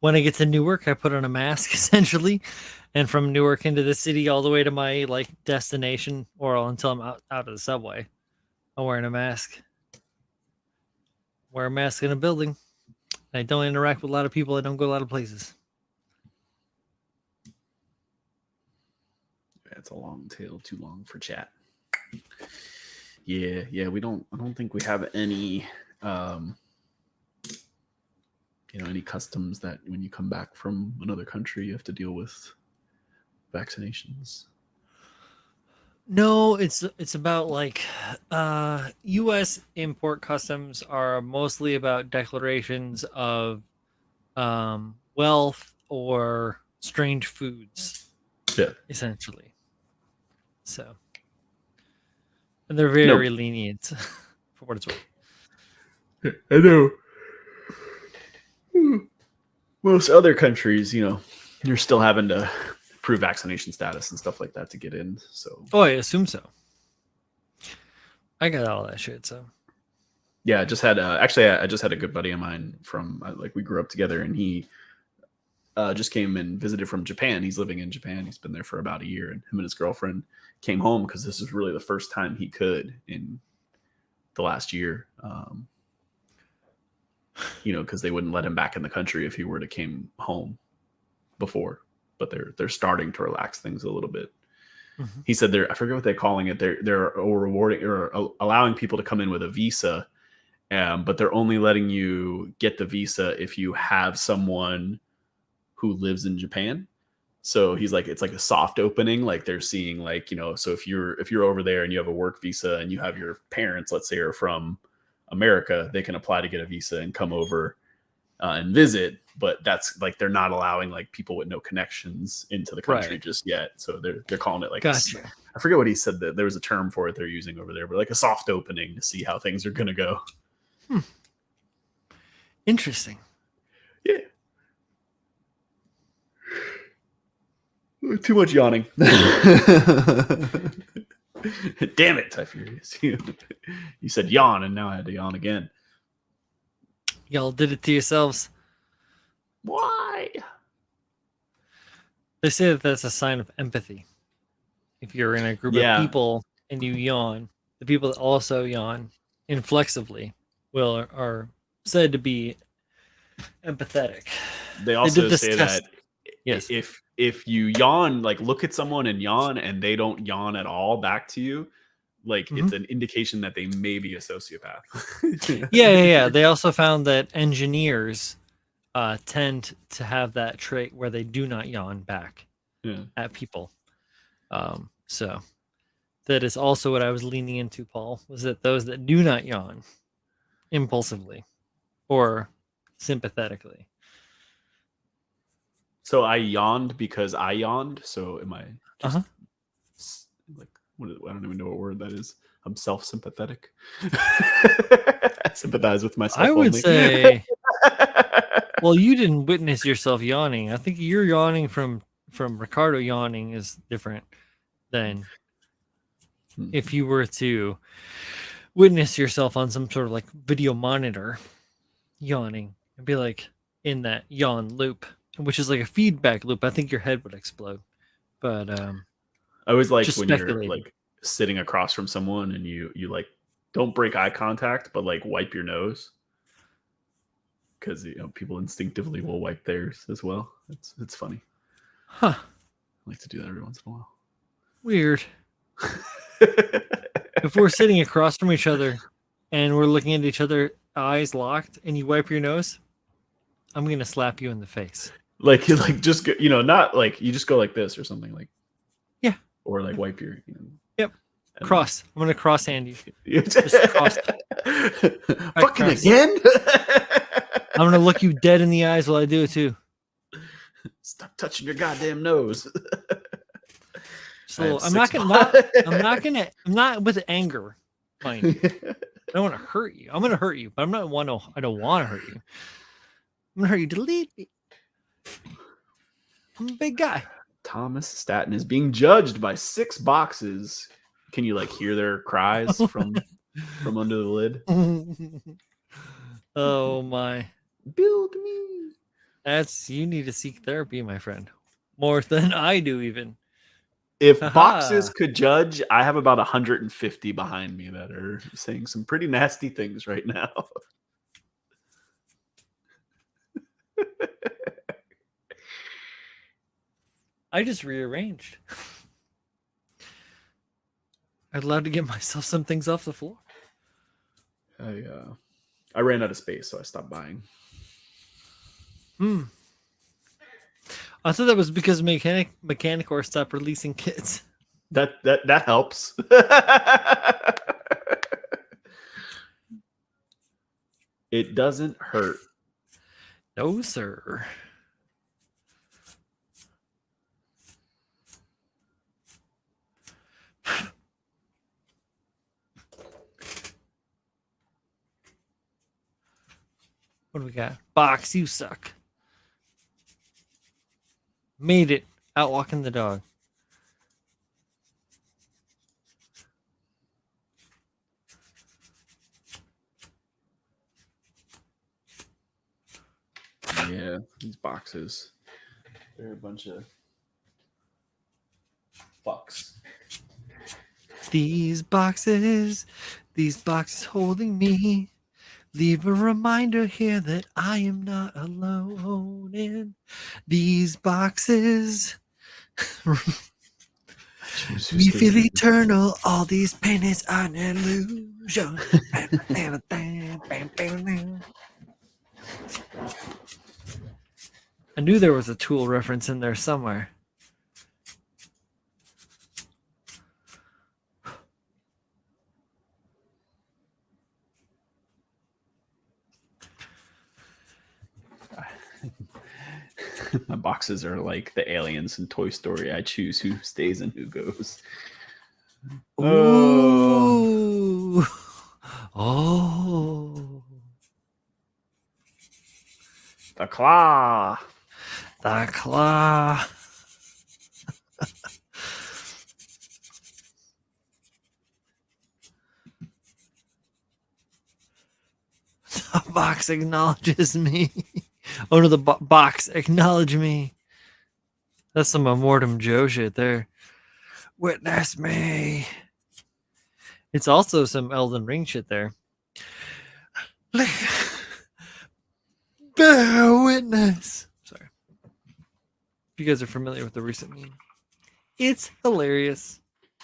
When I get to Newark, I put on a mask essentially, and from Newark into the city all the way to my like destination, or until I'm out of the subway, I'm wearing a mask. Wear a mask in a building. I don't interact with a lot of people. I don't go a lot of places. That's a long tail, too long for chat. Yeah. I don't think we have any any customs that when you come back from another country you have to deal with vaccinations. No, it's about like US import customs are mostly about declarations of wealth or strange foods. Yeah. Essentially. So, and they're very lenient for what it's worth. I know. Most other countries, you're still having to prove vaccination status and stuff like that to get in. So, I assume so. I got all that shit. So, yeah, I just had I just had a good buddy of mine from we grew up together, and he just came and visited from Japan. He's living in Japan. He's been there for about a year, and him and his girlfriend came home because this is really the first time he could in the last year. Because they wouldn't let him back in the country if he were to came home before, but they're starting to relax things a little bit. Mm-hmm. He said I forget what they're calling it. They're rewarding or allowing people to come in with a visa, but they're only letting you get the visa if you have someone who lives in Japan. So he's like, it's like a soft opening. Like they're seeing so if you're over there and you have a work visa and you have your parents, let's say, are from America, they can apply to get a visa and come over and visit, but that's like they're not allowing like people with no connections into the country just yet. So they're calling it like gotcha. I forget what he said, that there was a term for it they're using over there, but like a soft opening to see how things are gonna go. Interesting. Yeah. Too much yawning. Damn it, I furious. You said yawn, and now I had to yawn again. Y'all did it to yourselves. Why? They say that that's a sign of empathy. If you're in a group of people and you yawn, the people that also yawn inflexibly are said to be empathetic. They also say that yes, if you yawn, like look at someone and yawn, and they don't yawn at all back to you, like it's an indication that they may be a sociopath. Yeah. They also found that engineers tend to have that trait where they do not yawn back at people. So that is also what I was leaning into, Paul, was that those that do not yawn impulsively or sympathetically. So I yawned because I yawned. So am I just like, I don't even know what word that is. I'm self-sympathetic. I sympathize with myself. I would say, well, you didn't witness yourself yawning. I think you're yawning from Ricardo yawning is different than if you were to witness yourself on some sort of like video monitor yawning and be like in that yawn loop, which is like a feedback loop. I think your head would explode. But I always like when you're like sitting across from someone and you like don't break eye contact, but like wipe your nose. Because people instinctively will wipe theirs as well. It's funny. Huh. I like to do that every once in a while. Weird. If we're sitting across from each other and we're looking at each other, eyes locked, and you wipe your nose, I'm gonna slap you in the face. Like just go, not like you just go like this or something like. Yeah. Or like wipe your. Yep. Cross. I'm gonna cross hand you. Just cross. Fucking again. I'm gonna look you dead in the eyes while I do it too. Stop touching your goddamn nose. So I'm not with anger, mind you. I don't want to hurt you. I'm gonna hurt you, but I don't want to hurt you. I'm gonna hurt you. Delete me. I'm a big guy. Thomas Staten is being judged by 6 boxes. Can you like hear their cries from under the lid? Oh my. Build me. You need to seek therapy, my friend. More than I do even. If boxes could judge, I have about 150 behind me that are saying some pretty nasty things right now. I just rearranged. I'd love to get myself some things off the floor. I ran out of space, so I stopped buying. I thought that was because Mechanicore stopped releasing kits. That helps. It doesn't hurt. No, sir. What do we got? Box, you suck. Made it. Out walking the dog. Yeah, these boxes. They're a bunch of fucks. These boxes holding me. Leave a reminder here that I am not alone in these boxes. We feel eternal. All these paintings are an illusion. I knew there was a Tool reference in there somewhere. My boxes are like the aliens in Toy Story. I choose who stays and who goes. Ooh. Oh. The claw. The claw. The box acknowledges me. Oh no, the box acknowledge me. That's some Immortum Joe shit there. Witness me. It's also some Elden Ring shit there. Bear witness. Sorry. If you guys are familiar with the recent meme, it's hilarious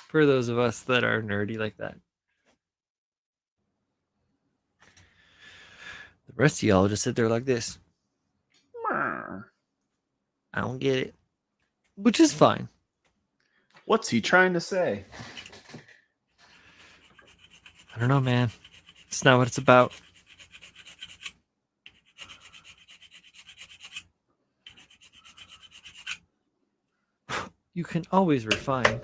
for those of us that are nerdy like that. The rest of y'all just sit there like this. I don't get it. Which is fine. What's he trying to say? I don't know, man. It's not what it's about. You can always refine.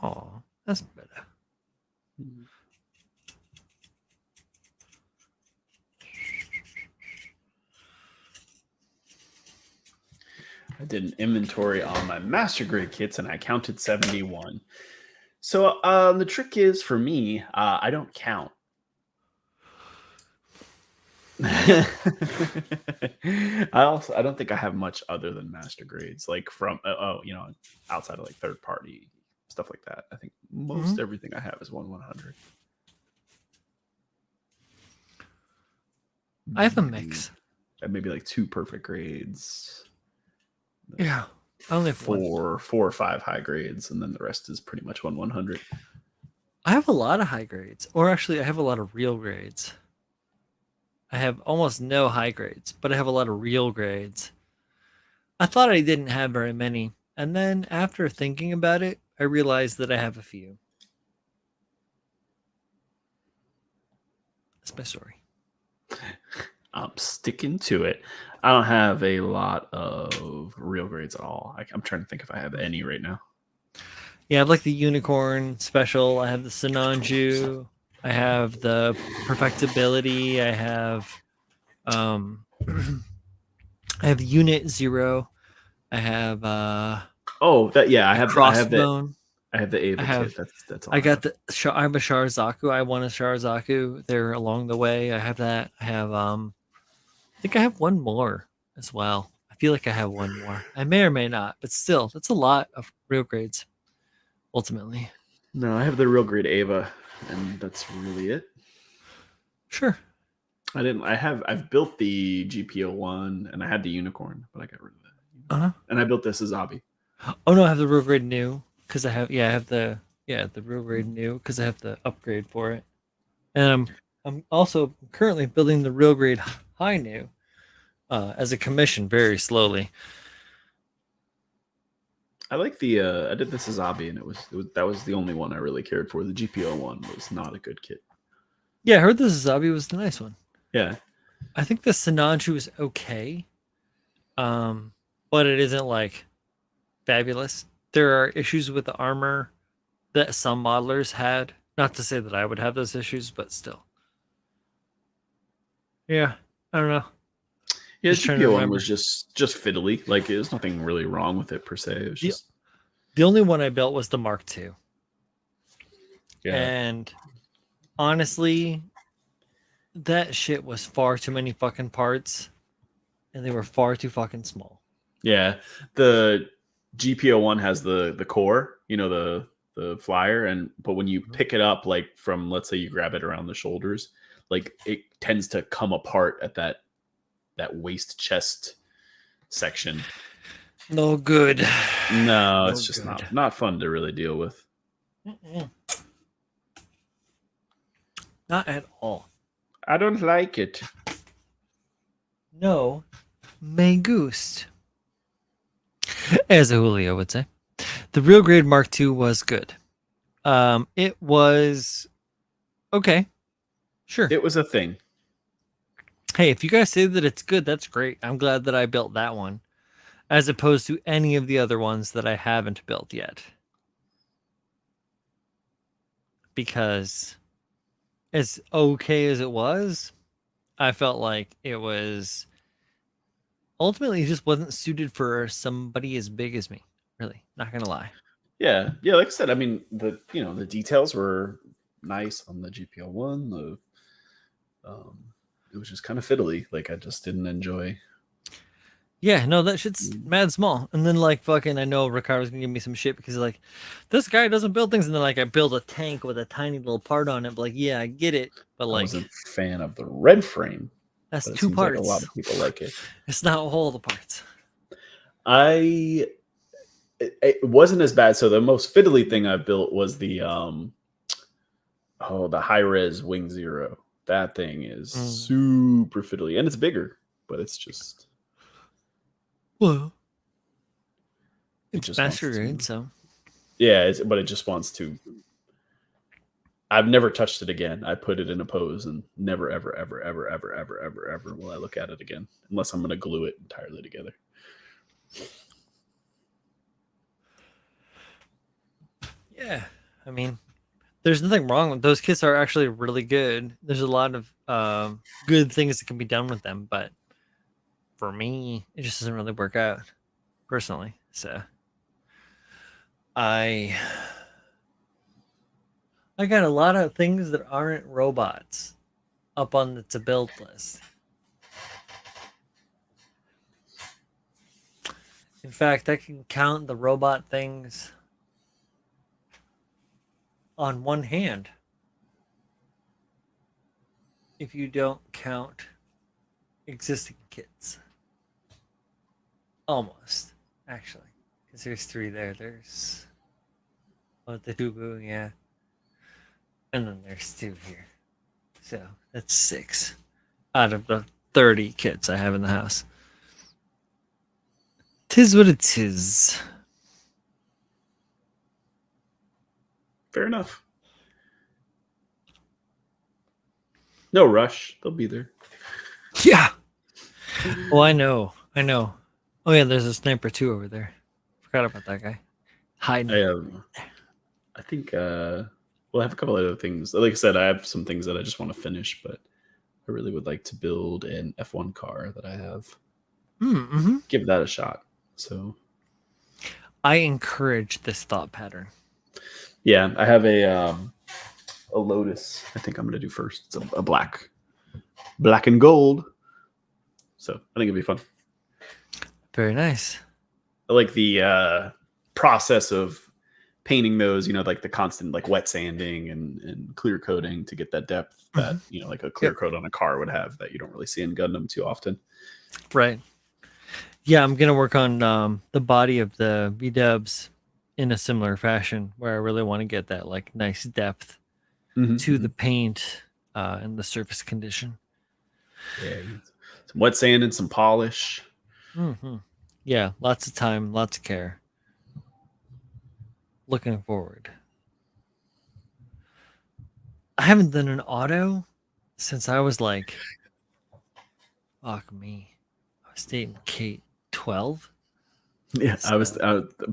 Oh, that's better. I did an inventory on my master grade kits and I counted 71. So the trick is for me, I don't count. I don't think I have much other than master grades, like from outside of like third party stuff like that. I think most everything I have is 100. I have a mix. Maybe like 2 perfect grades. Yeah, I only have 4 or 5 high grades, and then the rest is pretty much 100. I have a lot of high grades, or actually, I have a lot of real grades. I have almost no high grades, but I have a lot of real grades. I thought I didn't have very many, and then after thinking about it, I realized that I have a few. That's my story. I'm sticking to it. I don't have a lot of real grades at all. I'm trying to think if I have any right now. Yeah, I have like the unicorn special. I have the Sinanju. I have the perfectibility. I have I have unit 0. I have Oh, that yeah, I have crossbone. the Ava I have kit. That's all. I got I have a Sharazaku. I won a Sharazaku there along the way. I have that. I have I think I have one more as well. I feel like I have one more. I may or may not, but still, that's a lot of real grades ultimately. No, I have the real grade Ava, and that's really it. Sure. I've built the GPO one, and I had the unicorn, but I got rid of that. And I built this Azabi. Oh no, I have the real grade new because I have the real grade new because I have the upgrade for it, and I'm also currently building the real grade high new as a commission very slowly. I like the I did this Azabi, and that was the only one I really cared for. The GPO one was not a good kit. Yeah, I heard the Azabi was the nice one. Yeah, I think the Sinanju is okay, but it isn't like fabulous. There are issues with the armor that some modelers had. Not to say that I would have those issues, but still. Yeah, I don't know. yeah. The GPO one was just fiddly. Like there's nothing really wrong with it per se. It was just the only one I built was the Mark II. Yeah, and honestly, that shit was far too many fucking parts, and they were far too fucking small. Yeah, the GPO one has the core, the flyer, but when you pick it up, like from let's say you grab it around the shoulders, like it tends to come apart at that waist chest section. No good. No, it's just not fun to really deal with. Not at all. I don't like it. No, me gust. As a Julio would say. The real grade Mark II was good. It was okay. Sure. It was a thing. Hey, if you guys say that it's good, that's great. I'm glad that I built that one, as opposed to any of the other ones that I haven't built yet. Because as okay as it was, I felt like it was ultimately just wasn't suited for somebody as big as me. Really, not gonna lie. Yeah. Like I said, I mean the details were nice on the GPO one. It was just kind of fiddly. Like I just didn't enjoy. Yeah, no, that shit's mad small. And then like fucking, I know Ricardo's gonna give me some shit because like, this guy doesn't build things. And then like, I build a tank with a tiny little part on it. But like, yeah, I get it. But like, I wasn't a fan of the red frame. That's 2 parts. Like a lot of people like it. It's not all the parts. It wasn't as bad. So the most fiddly thing I built was the the high res Wing Zero. That thing is super fiddly, and it's bigger, but it's just it's master grade, so yeah. But it just wants to. I've never touched it again. I put it in a pose, and never, ever, ever, ever, ever, ever, ever, ever will I look at it again, unless I'm going to glue it entirely together. Yeah, I mean, there's nothing wrong with those kits. Are actually really good. There's a lot of good things that can be done with them, but for me, it just doesn't really work out. personally. So I got a lot of things that aren't robots up on the to build list. In fact, I can count the robot things on one hand. If you don't count existing kits. Almost, actually. Because there's 3 there. There's the Dooku, yeah. And then there's 2 here. So that's 6 out of the 30 kits I have in the house. Tis what it is. Fair enough. No rush. They'll be there. Yeah. Oh, I know. Oh yeah, there's a sniper too over there. Forgot about that guy. Hiding. I think I have a couple other things. Like I said, I have some things that I just want to finish, but I really would like to build an F1 car that I have. Mm-hmm. Give that a shot. So I encourage this thought pattern. Yeah, I have a Lotus. I think I'm gonna do first. It's a black and gold. So I think it'd be fun. Very nice. I like the process of painting those, like the constant like wet sanding and clear coating to get that depth that like a clear coat on a car would have that you don't really see in Gundam too often. Right. Yeah, I'm gonna work on the body of the V-dubs in a similar fashion, where I really want to get that like nice depth to the paint and the surface condition. Yeah, some wet sand and some polish. Yeah, lots of time, lots of care. Looking forward. I haven't done an auto since I was like, fuck me, I was dating Kate 12. Yeah, so, I was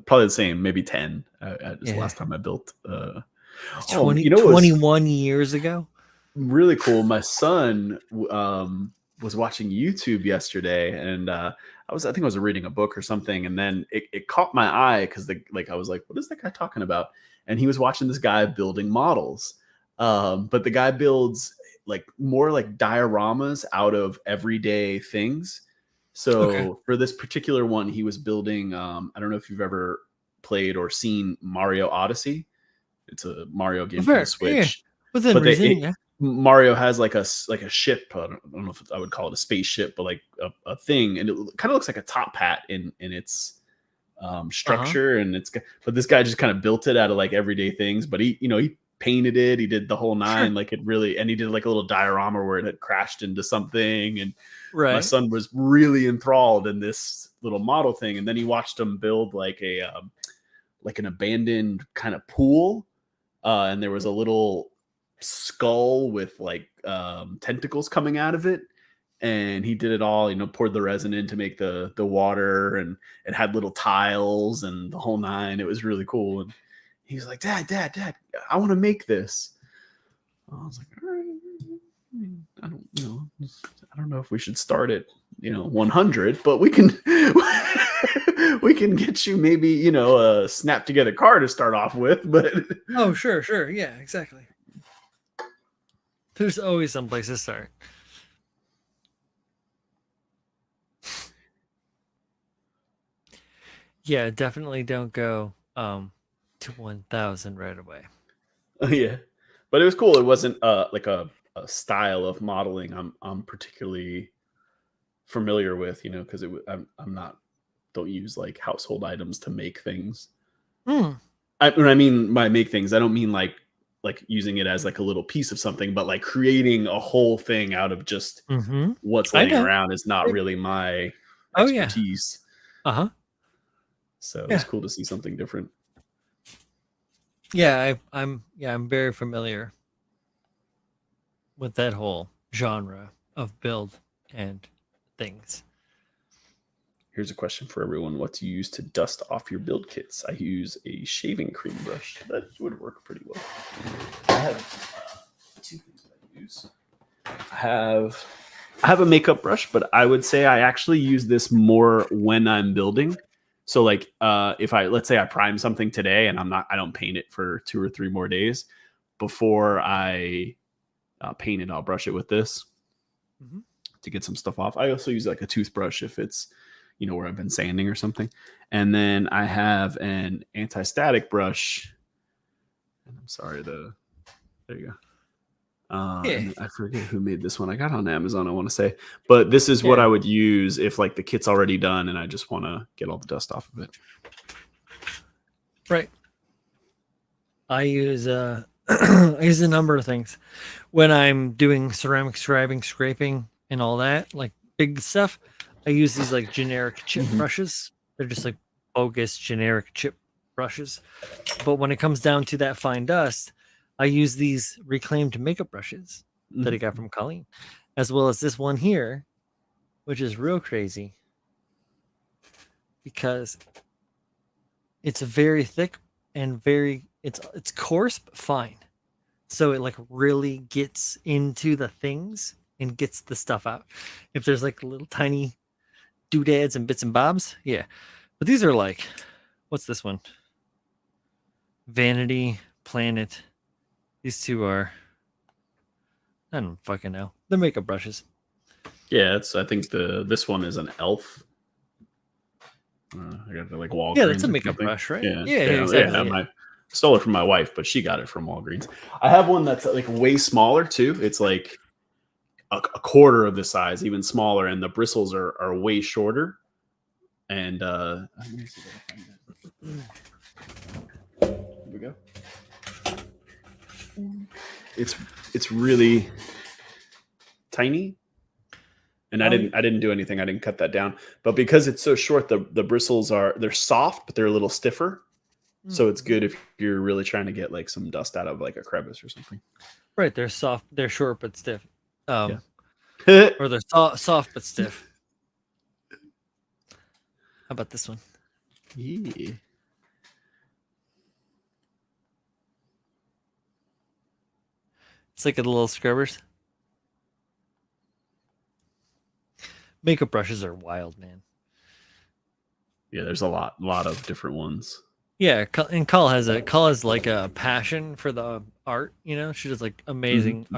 probably the same, maybe 10. The last time I built. 21 years ago. Really cool. My son was watching YouTube yesterday, and I think I was reading a book or something, and then it caught my eye because I was like, what is that guy talking about? And he was watching this guy building models, but the guy builds like more like dioramas out of everyday things. So for this particular one, he was building. I don't know if you've ever played or seen Mario Odyssey. It's a Mario game for the Switch. Yeah. Within reason, yeah. Mario has like a ship. I don't know if I would call it a spaceship, but like a thing, and it kind of looks like a top hat in its structure. And but this guy just kind of built it out of like everyday things. But he painted it. He did the whole 9. Like and he did like a little diorama where it had crashed into something. And my son was really enthralled in this little model thing. And then he watched him build like an abandoned kind of pool. And there was a little skull with like tentacles coming out of it, and he did it all, poured the resin in to make the water, and it had little tiles and the whole 9. It was really cool. And he was like, Dad, I want to make this. I was like, all right, I don't know if we should start at 100, but we can we can get you maybe a snap together car to start off with. But sure, yeah, exactly. There's always some place to start. Yeah, definitely don't go to 1,000 right away. Yeah, but it was cool. It wasn't like a style of modeling I'm particularly familiar with, because don't use like household items to make things. When I mean by make things, I don't mean like using it as like a little piece of something, but like creating a whole thing out of just what's laying around is not really my expertise. So it's cool to see something different. Yeah, I'm very familiar with that whole genre of build and things. Here's a question for everyone. What do you use to dust off your build kits? I use a shaving cream brush. That would work pretty well. I have 2 things that I use. I have a makeup brush, but I would say I actually use this more when I'm building So like if let's say I prime something today and I don't paint it for 2 or 3 more days before I paint it, I'll brush it with this to get some stuff off. I also use like a toothbrush if it's, where I've been sanding or something. And then I have an anti-static brush. And I'm sorry, there you go. And I forget who made this one. I got it on Amazon, I want to say. But this is what I would use if like the kit's already done and I just want to get all the dust off of it. Right. I use I use a number of things when I'm doing ceramic scraping and all that, like big stuff. I use these like generic chip brushes. They're just like bogus generic chip brushes. But when it comes down to that fine dust, I use these reclaimed makeup brushes that I got from Colleen, as well as this one here, which is real crazy because it's very thick and it's coarse but fine. So it like really gets into the things and gets the stuff out. If there's like little tiny doodads and bits and bobs, yeah. But these are like, what's this one? Vanity, Planet. These two are, I don't fucking know. They're makeup brushes. Yeah, I think this one is an Elf. I got the like Walgreens. Yeah, that's a makeup brush, right? Yeah, exactly. I stole it from my wife, but she got it from Walgreens. I have one that's like way smaller too. It's like a quarter of the size, even smaller, and the bristles are way shorter. And let me see if I can find it. Here we go. It's really tiny. And I didn't do anything. I didn't cut that down. But because it's so short, the bristles they're soft, but they're a little stiffer. So it's good if you're really trying to get like some dust out of like a crevice or something. Right, they're soft, they're short but stiff. Or they're soft but stiff. How about this one? Yeah. It's like a little scrubbers. Makeup brushes are wild, man. Yeah, there's a lot of different ones. Yeah, and Call has like a passion for the art. She does like amazing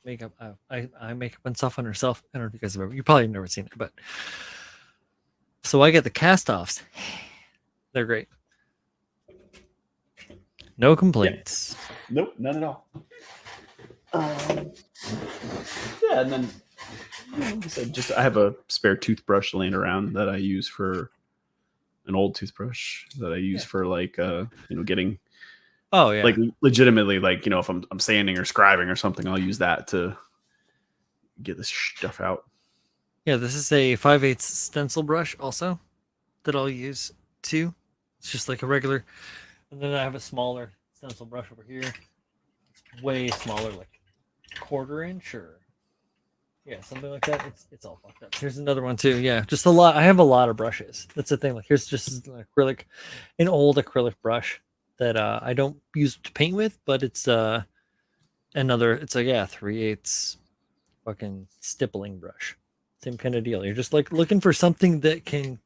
makeup. I makeup and stuff on herself. I don't know if you guys you probably never seen it, but so I get the cast offs. They're great. No complaints. Yeah. Nope, none at all. Yeah, and then like I said, I have a spare toothbrush laying around that I use for an old toothbrush that I use for like getting like legitimately like if I'm sanding or scribing or something, I'll use that to get this stuff out. Yeah, this is a 5/8 stencil brush also that I'll use too. It's just like a regular, and then I have a smaller stencil brush over here. It's way smaller, like 1/4 inch or something like that. It's all fucked up. Here's another one too. Yeah, just a lot. I have a lot of brushes. That's the thing. Like here's just an old acrylic brush that I don't use to paint with, but it's another. It's like 3/8 fucking stippling brush. Same kind of deal. You're just like looking for something that can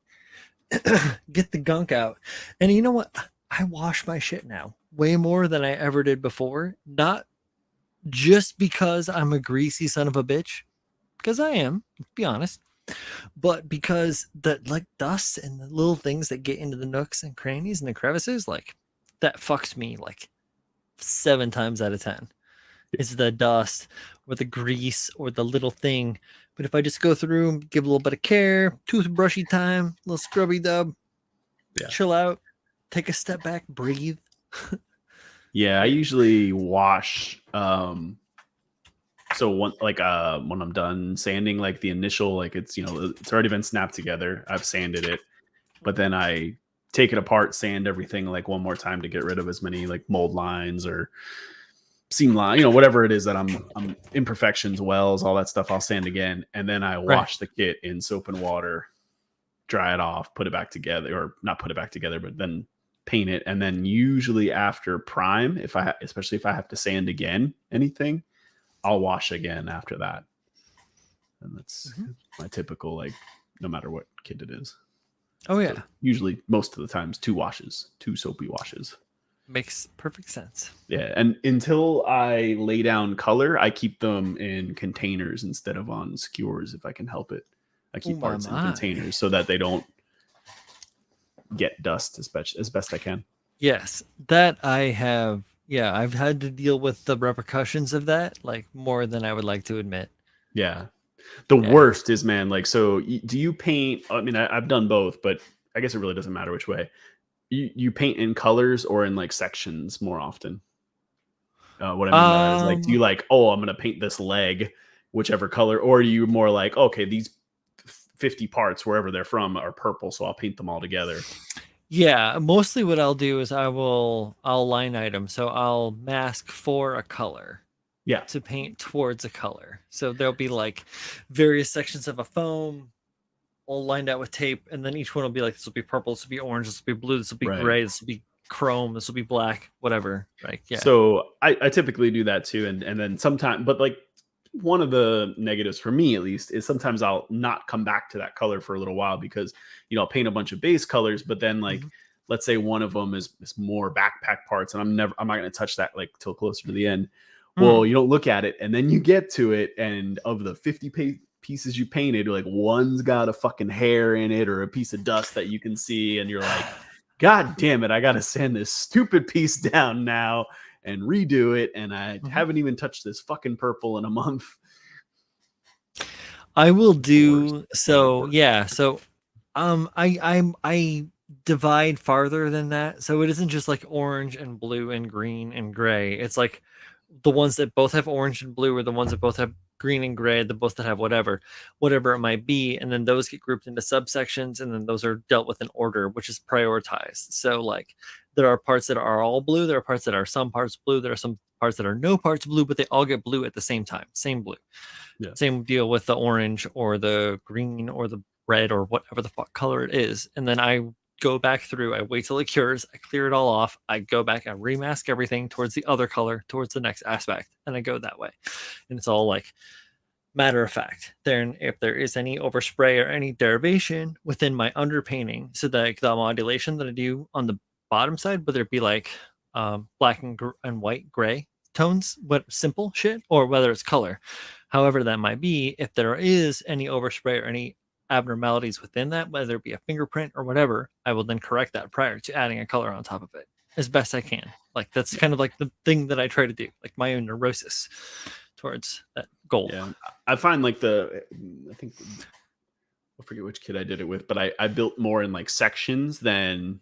get the gunk out. And you know what? I wash my shit now way more than I ever did before. Not just because I'm a greasy son of a bitch, because I am, to be honest, but because the like dust and the little things that get into the nooks and crannies and the crevices, like that fucks me like 7 times out of 10. It's the dust or the grease or the little thing. But if I just go through, give a little bit of care, toothbrushy time, little scrubby dub, chill out, take a step back, breathe. Yeah, I usually wash. So when I'm done sanding, like the initial, like it's it's already been snapped together. I've sanded it, but then I take it apart, sand everything like one more time to get rid of as many like mold lines or seam line, whatever it is that I'm imperfections, wells, all that stuff. I'll sand again, and then I wash the kit in soap and water, dry it off, put it back together, or not put it back together, but then paint it. And then usually after prime, especially if I have to sand again anything, I'll wash again after that. And that's my typical, like, no matter what kit it is. Oh So yeah, usually, most of the times, 2 soapy washes. makes perfect sense. Yeah, and until I lay down color, I keep them in containers instead of on skewers if I can help it. I Oh keep my parts in my. containers so that they don't get dust as best I can. Yes, that I have. Yeah, I've had to deal with the repercussions of that, like more than I would like to admit. Yeah. The Yeah. worst is, man, like, so do you paint? I mean, I've done both, but I guess it really doesn't matter which way. You paint in colors or in like sections more often. What I mean by that is like, do you Um, like, oh, I'm gonna paint this leg, whichever color, or are you more like, okay, these 50 parts wherever they're from are purple, so I'll paint them all together. yeah, mostly what I'll do is I'll line item. So I'll mask for a color Yeah, to paint towards a color. So there'll be like various sections of a foam all lined out with tape, and then each one will be like, this will be purple, this will be orange, this will be blue, this will be right. gray, this will be chrome, this will be black, whatever. Like, yeah. So I typically do that too, and then sometimes, but like one of the negatives for me at least is sometimes I'll not come back to that color for a little while because I'll paint a bunch of base colors, but then like Mhm. let's say one of them is more backpack parts, and I'm not going to touch that like till closer to the end. Mm. Well, you don't look at it, and then you get to it, and of the 50 pieces you painted, like one's got a fucking hair in it or a piece of dust that you can see, and you're like, God damn it, I got to sand this stupid piece down now and redo it. And I Mhm. haven't even touched this fucking purple in a month. I will The worst. do so. Yeah. So I divide farther than that. So it isn't just like orange and blue and green and gray. It's like the ones that both have orange and blue, or the ones that both have green and gray, the both that have whatever it might be, and then those get grouped into subsections, and then those are dealt with in order, which is prioritized. So like there are parts that are all blue, there are parts that are some parts blue, there are some parts that are no parts blue, but they all get blue at the same time, same blue. Yeah. Same deal with the orange or the green or the red or whatever the fuck color it is. And then I go back through, I wait till it cures, I clear it all off, I go back, I remask everything towards the other color, towards the next aspect, and I go that way. And it's all like matter of fact. Then if there is any overspray or any derivation within my underpainting, so that like, the modulation that I do on the bottom side, whether it be like black and white gray tones, what simple shit, or whether it's color, however that might be, if there is any overspray or any abnormalities within that, whether it be a fingerprint or whatever, I will then correct that prior to adding a color on top of it as best I can. Like that's Yeah. kind of like the thing that I try to do, like my own neurosis towards that goal. Yeah. I find like I think I forget which kid I did it with, but I built more in like sections than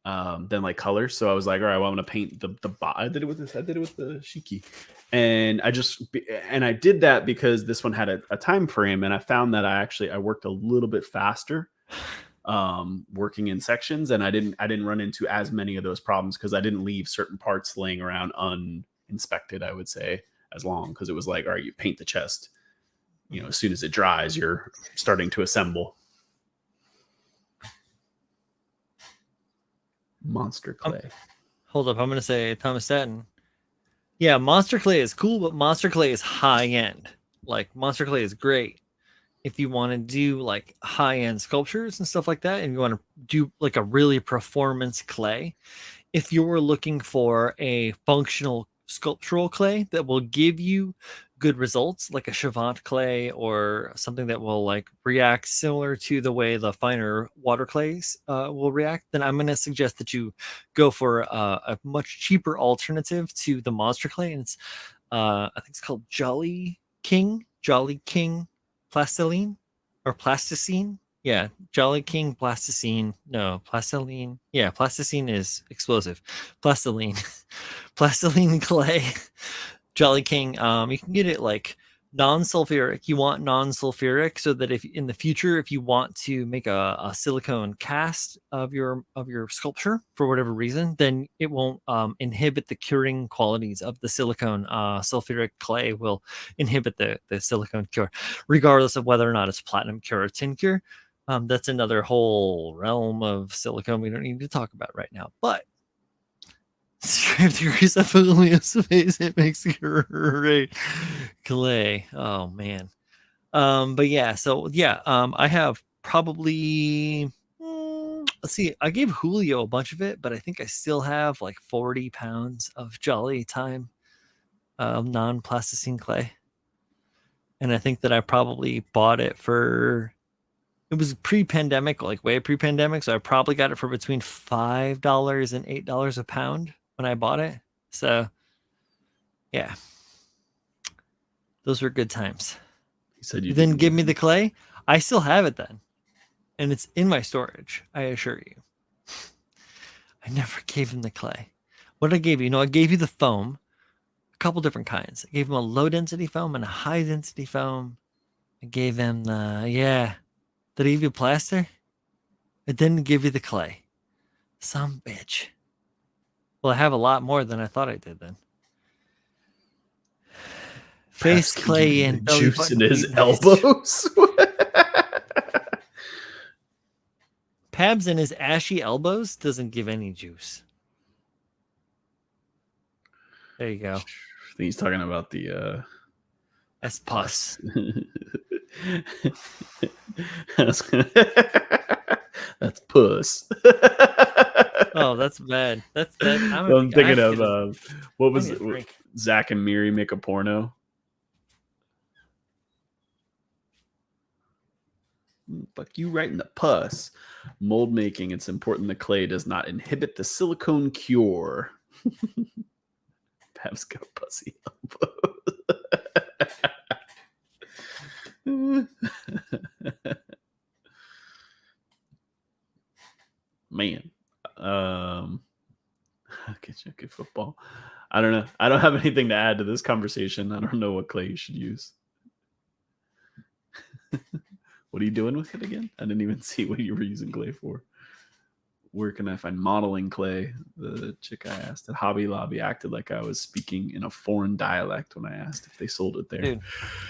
like colors. So I was like, all right, well, I'm gonna paint I did it with this. I did it with the Shiki, and I did that because this one had a time frame, and I found that I worked a little bit faster working in sections, and I didn't run into as many of those problems because I didn't leave certain parts laying around uninspected, I would say, as long, because it was like, all right, you paint the chest, as soon as it dries, you're starting to assemble. Monster clay. Hold up, I'm gonna say Thomas Staten. Yeah, Monster Clay is cool, but Monster Clay is high end. Like Monster Clay is great if you want to do like high end sculptures and stuff like that, and you want to do like a really performance clay. If you're looking for a functional sculptural clay that will give you good results, like a Chavant clay or something that will like react similar to the way the finer water clays will react, then I'm going to suggest that you go for a much cheaper alternative to the monster clay. And it's I think it's called Jolly King Plastiline or Plasticine. Yeah, Jolly King Plasticine. No, Plastiline. Yeah, Plasticine is explosive. Plastiline. Plastiline clay. Jolly King. You can get it like non-sulfuric. You want non-sulfuric so that if in the future, if you want to make a silicone cast of your sculpture for whatever reason, then it won't inhibit the curing qualities of the silicone. Sulfuric clay will inhibit the silicone cure, regardless of whether or not it's platinum cure or tin cure. That's another whole realm of silicone we don't need to talk about right now. But 5 degrees of space, it makes great clay. Oh man. But yeah, so yeah, I have probably, let's see, I gave Julio a bunch of it, but I think I still have like 40 pounds of Jolly Time non-plasticine clay. And I think that I probably bought it for, it was pre-pandemic, like way pre-pandemic, so I probably got it for between $5 and $8 a pound when I bought it. So yeah, those were good times. You said you didn't give me the clay. I still have it then, and it's in my storage, I assure you. I never gave him the clay. What I gave you, I gave you the foam, a couple different kinds. I gave him a low density foam and a high density foam. I gave him did I give you plaster? I didn't give you the clay. Some bitch. Well, I have a lot more than I thought I did then. Face clay and belly juice button in his elbows. Pabs in his ashy elbows doesn't give any juice. There you go. I think he's talking about the that's pus. That's puss. Oh, that's bad. That's that. I'm thinking of what was it? Zach and Miri make a porno. Fuck you right in the puss. Mold making, it's important the clay does not inhibit the silicone cure. Pab's got pussy elbows. Man. Okay, football. I don't know. I don't have anything to add to this conversation. I don't know what clay you should use. What are you doing with it again? I didn't even see what you were using clay for. Where can I find modeling clay? The chick I asked at Hobby Lobby acted like I was speaking in a foreign dialect when I asked if they sold it there. Dude,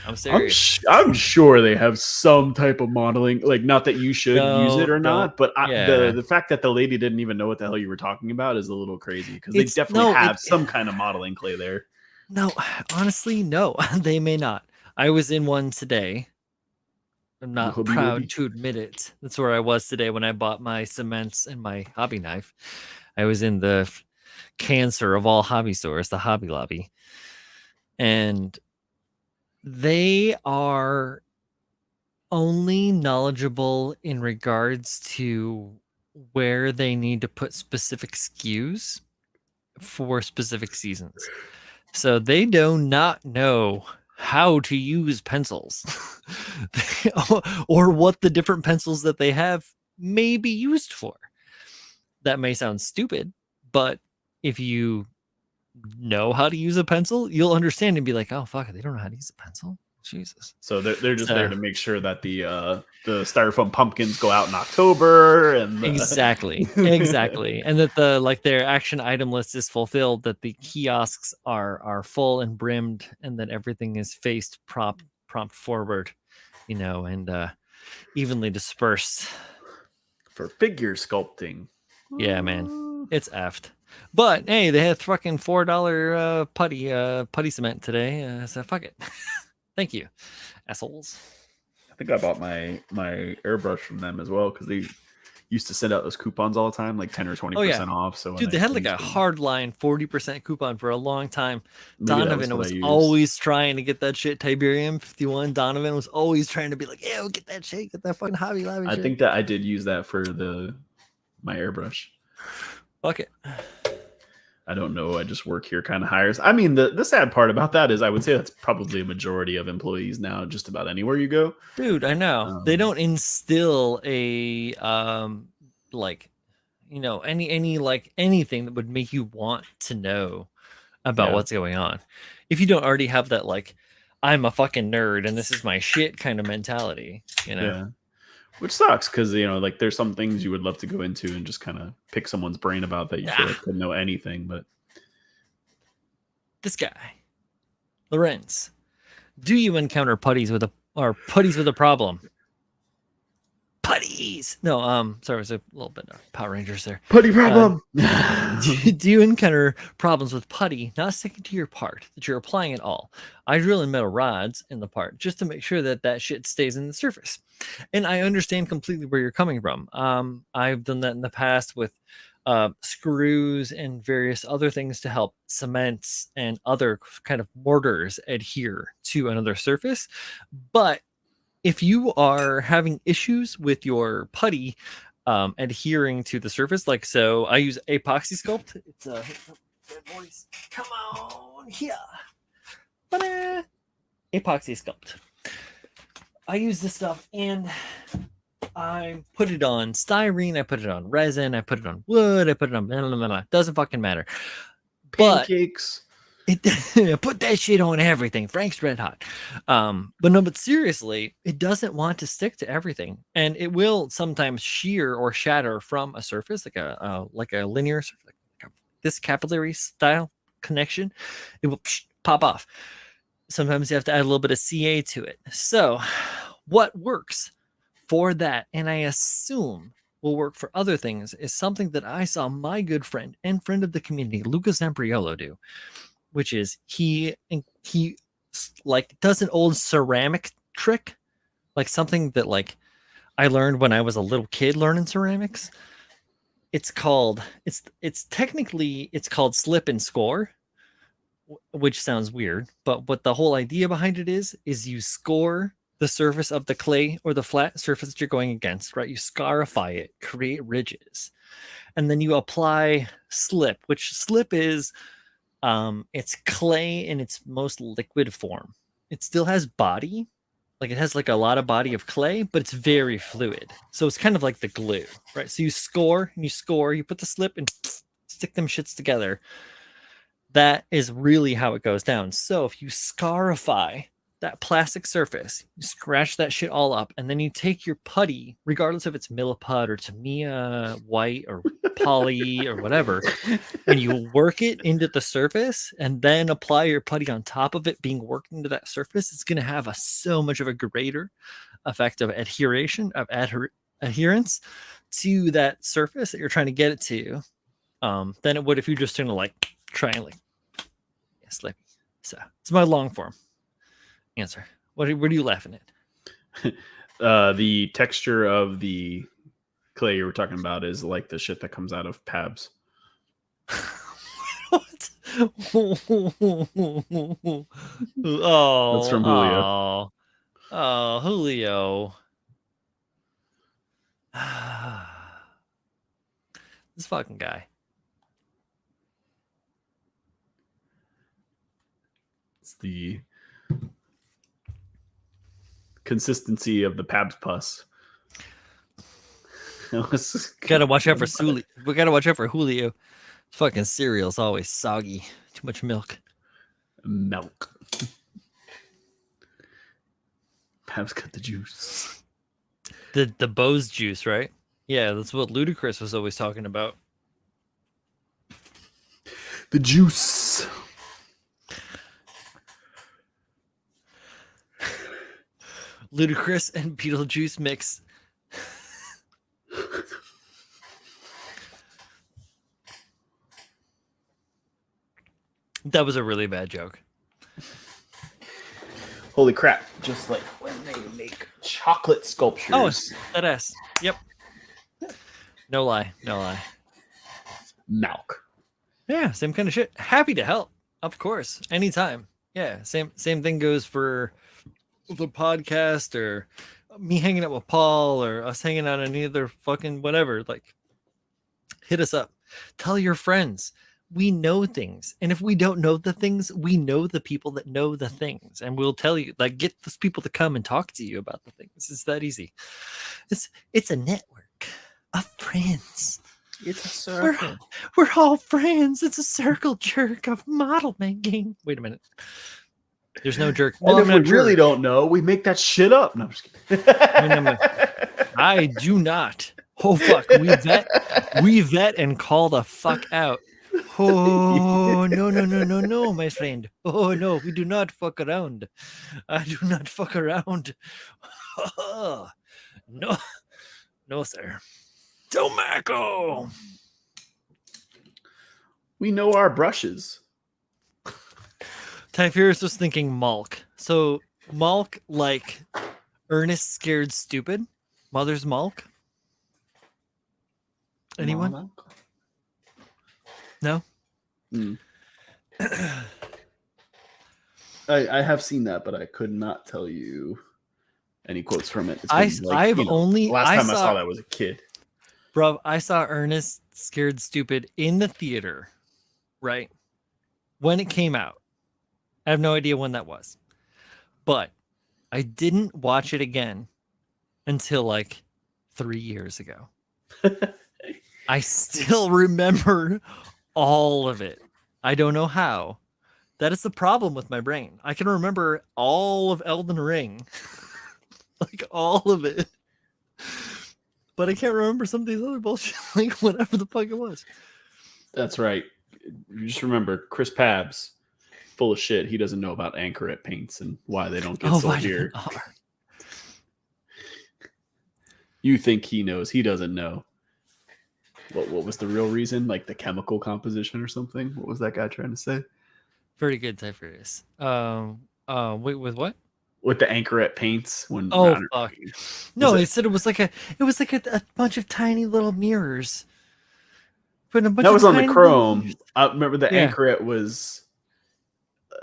I'm serious. I'm sure they have some type of modeling, like not that you should use it or not, but the fact that the lady didn't even know what the hell you were talking about is a little crazy because they definitely have some kind of modeling clay there. No, honestly, no, they may not. I was in one today. I'm not proud to admit it. That's where I was today when I bought my cements and my hobby knife. I was in the cancer of all hobby stores, the Hobby Lobby. And they are only knowledgeable in regards to where they need to put specific SKUs for specific seasons. So they do not know how to use pencils or what the different pencils that they have may be used for. That may sound stupid, but if you know how to use a pencil, you'll understand and be like, oh fuck, they don't know how to use a pencil. Jesus. So they're just there to make sure that the styrofoam pumpkins go out in October and exactly and that their action item list is fulfilled, that the kiosks are full and brimmed, and that everything is faced prompt forward, and evenly dispersed for figure sculpting. Yeah, man, it's effed. But hey, they had fucking $4 putty cement today, so fuck it. Thank you, assholes. I think I bought my airbrush from them as well because they used to send out those coupons all the time, like 10 or 20% off. So dude, they had like a hardline 40% coupon for a long time. Donovan was always trying to get that shit. Tiberium 51. Donovan was always trying to be like, "Yeah, get that shit, get that fucking Hobby Lobby." I think that I did use that for my airbrush. Fuck it. I don't know. I just work here kind of hires. I mean, the sad part about that is I would say that's probably a majority of employees now, just about anywhere you go. Dude, I know. They don't instill a anything that would make you want to know about what's going on. If you don't already have that, like, I'm a fucking nerd and this is my shit kind of mentality, Yeah. Which sucks because, like there's some things you would love to go into and just kind of pick someone's brain about that you feel like couldn't know anything. But this guy, Lorenz, do you encounter putties with a problem? putties. No, sorry, it was a little bit of Power Rangers there. Putty problem. Do you encounter problems with putty not sticking to your part that you're applying at all? I drill in metal rods in the part just to make sure that that shit stays in the surface. And I understand completely where you're coming from. I've done that in the past with screws and various other things to help cements and other kind of mortars adhere to another surface. But if you are having issues with your putty adhering to the surface, like so, I use epoxy sculpt. It's a voice. Come on here. Ta-da! Epoxy sculpt. I use this stuff and I put it on styrene, I put it on resin, I put it on wood, I put it on blah, blah, blah, blah. Doesn't fucking matter. Pancakes. Put that shit on everything. Frank's Red Hot. But seriously, it doesn't want to stick to everything, and it will sometimes shear or shatter from a surface, like a linear surface, like this capillary style connection. It will pop off. Sometimes you have to add a little bit of CA to it. So, what works for that, and I assume will work for other things, is something that I saw my good friend and friend of the community, Lucas Ampriolo, do. Which is he like does an old ceramic trick, like something that like I learned when I was a little kid learning ceramics. It's called technically called slip and score, which sounds weird, but what the whole idea behind it is you score the surface of the clay or the flat surface that you're going against, right? You scarify it, create ridges, and then you apply slip, which slip is it's clay in its most liquid form. It still has body, like it has like a lot of body of clay, but it's very fluid. So it's kind of like the glue, right? So you score, you put the slip and stick them shits together. That is really how it goes down. So if you scarify that plastic surface, you scratch that shit all up, and then you take your putty, regardless if it's Milliput or Tamiya white or poly or whatever, and you work it into the surface and then apply your putty on top of it being worked into that surface, it's going to have so much of a greater effect of adherence to that surface that you're trying to get it to than it would if you're just going to like try and like slip. So it's my long form answer. What are you laughing at? The texture of the clay you were talking about is like the shit that comes out of Pabs. What? Oh, that's from Julio. Oh, Julio. This fucking guy. It's the consistency of the Pabs pus. Gotta watch out for Julio. We gotta watch out for Julio. Fucking cereal's always soggy. Too much milk. Pabs got the juice. The Bose juice, right? Yeah, that's what Ludacris was always talking about. The juice. Ludacris and Beetlejuice mix. That was a really bad joke. Holy crap. Just like when they make chocolate sculptures. Oh, that ass. Yep. No lie. Milk. Yeah, same kind of shit. Happy to help. Of course. Anytime. Yeah, same thing goes for the podcast or me hanging out with Paul or us hanging out on any other fucking whatever. Like, hit us up. Tell your friends. We know things. And if we don't know the things, we know the people that know the things. And we'll tell you, like, get those people to come and talk to you about the things. It's that easy. It's a network of friends. It's a circle. We're all friends. It's a circle jerk of model making. Wait a minute. There's no jerk. Well, and if we really don't know, we make that shit up. No, I'm just kidding. I do not. Oh, fuck. We vet and call the fuck out. Oh, no, my friend. Oh, no, we do not fuck around. I do not fuck around. No. No, sir. Tobacco. We know our brushes. Ty Furious was thinking Malk. So Malk, like Ernest Scared Stupid. Mother's Malk. Anyone? Mama. No. I have seen that, but I could not tell you any quotes from it. Last time I saw that was a kid. Bro, I saw Ernest Scared Stupid in the theater, right? When it came out. I have no idea when that was. But I didn't watch it again until like 3 years ago. I still remember all of it. I don't know how. That is the problem with my brain. I can remember all of Elden Ring. Like all of it. But I can't remember some of these other bullshit, like whatever the fuck it was. That's right. You just remember Chris Pabs, full of shit. He doesn't know about Anchoret paints and why they don't get sold here. You think he knows. He doesn't know. What was the real reason? Like the chemical composition or something? What was that guy trying to say? Pretty good, Ty Furious. Wait, with what? With the Anchoret paints when fuck. No, it said it was like a bunch of tiny little mirrors. That was on the Chrome. I remember the Anchoret was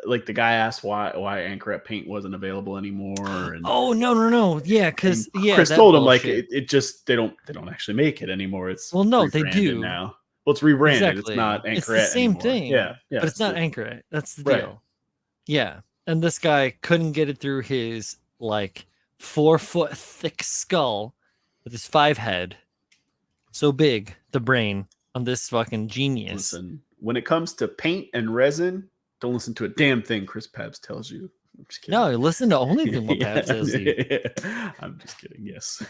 like the guy asked why Anchoret paint wasn't available anymore. And no. Yeah, because Chris told him like it just they don't actually make it anymore. It's they do now. Well, it's rebranded. Exactly. It's not Anchoret. It's the same anymore. thing. Yeah, but it's not Anchoret. That's the deal. Right. Yeah, and this guy couldn't get it through his like 4-foot thick skull with his 5 head. So big, the brain on this fucking genius. Listen, when it comes to paint and resin, don't listen to a damn thing Chris Pabs tells you. I'm just kidding. No, listen to only thing what Pabs tells you. I'm just kidding. Yes.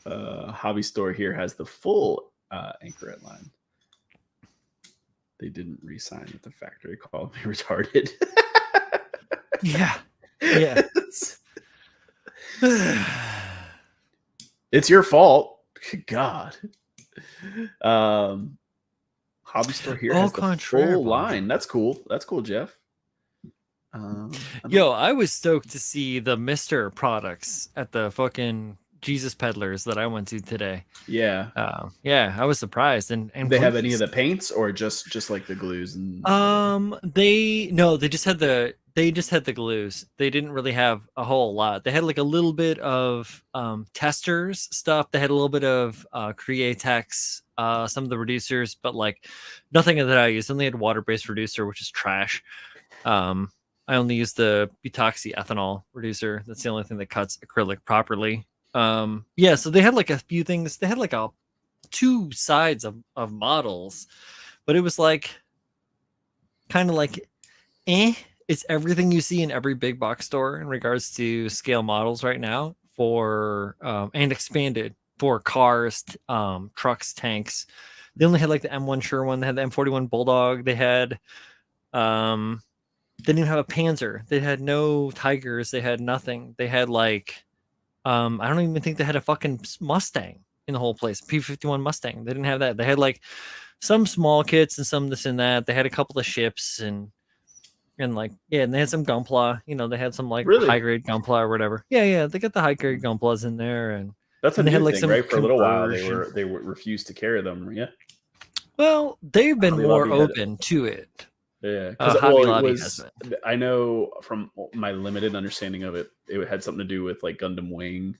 Hobby Store here has the full Anchoret line. They didn't re-sign with the factory. Called me retarded. Yeah. It's your fault. God. Hobby Store here has the full line. That's cool. That's cool, Jeff. I was stoked to see the Mr. products at the fucking Jesus Peddlers that I went to today. Yeah. I was surprised. And they have any of the paints or just like the glues and they just had the glues. They didn't really have a whole lot. They had like a little bit of testers stuff. They had a little bit of Createx, some of the reducers, but like nothing that I used. Only had water-based reducer, which is trash. I only used the butoxy ethanol reducer. That's the only thing that cuts acrylic properly. So they had like a few things. They had like 2 sides of models, but it was like kind of like it's everything you see in every big box store in regards to scale models right now for and expanded for cars, trucks, tanks. They only had like the M1 Sherwin, they had the M41 Bulldog, they had they didn't have a Panzer, they had no Tigers, they had nothing. They had like I don't even think they had a fucking Mustang in the whole place. P-51 Mustang. They didn't have that. They had like some small kits and some this and that. They had a couple of ships and like and they had some Gunpla. They had some like high grade Gunpla or whatever. Yeah. They got the high grade Gunplas in there, and that's a new thing, right? For a little while, they were refused to carry them. Yeah. Well, they've been more open to it. Yeah, because I know from my limited understanding of it, it had something to do with like Gundam Wing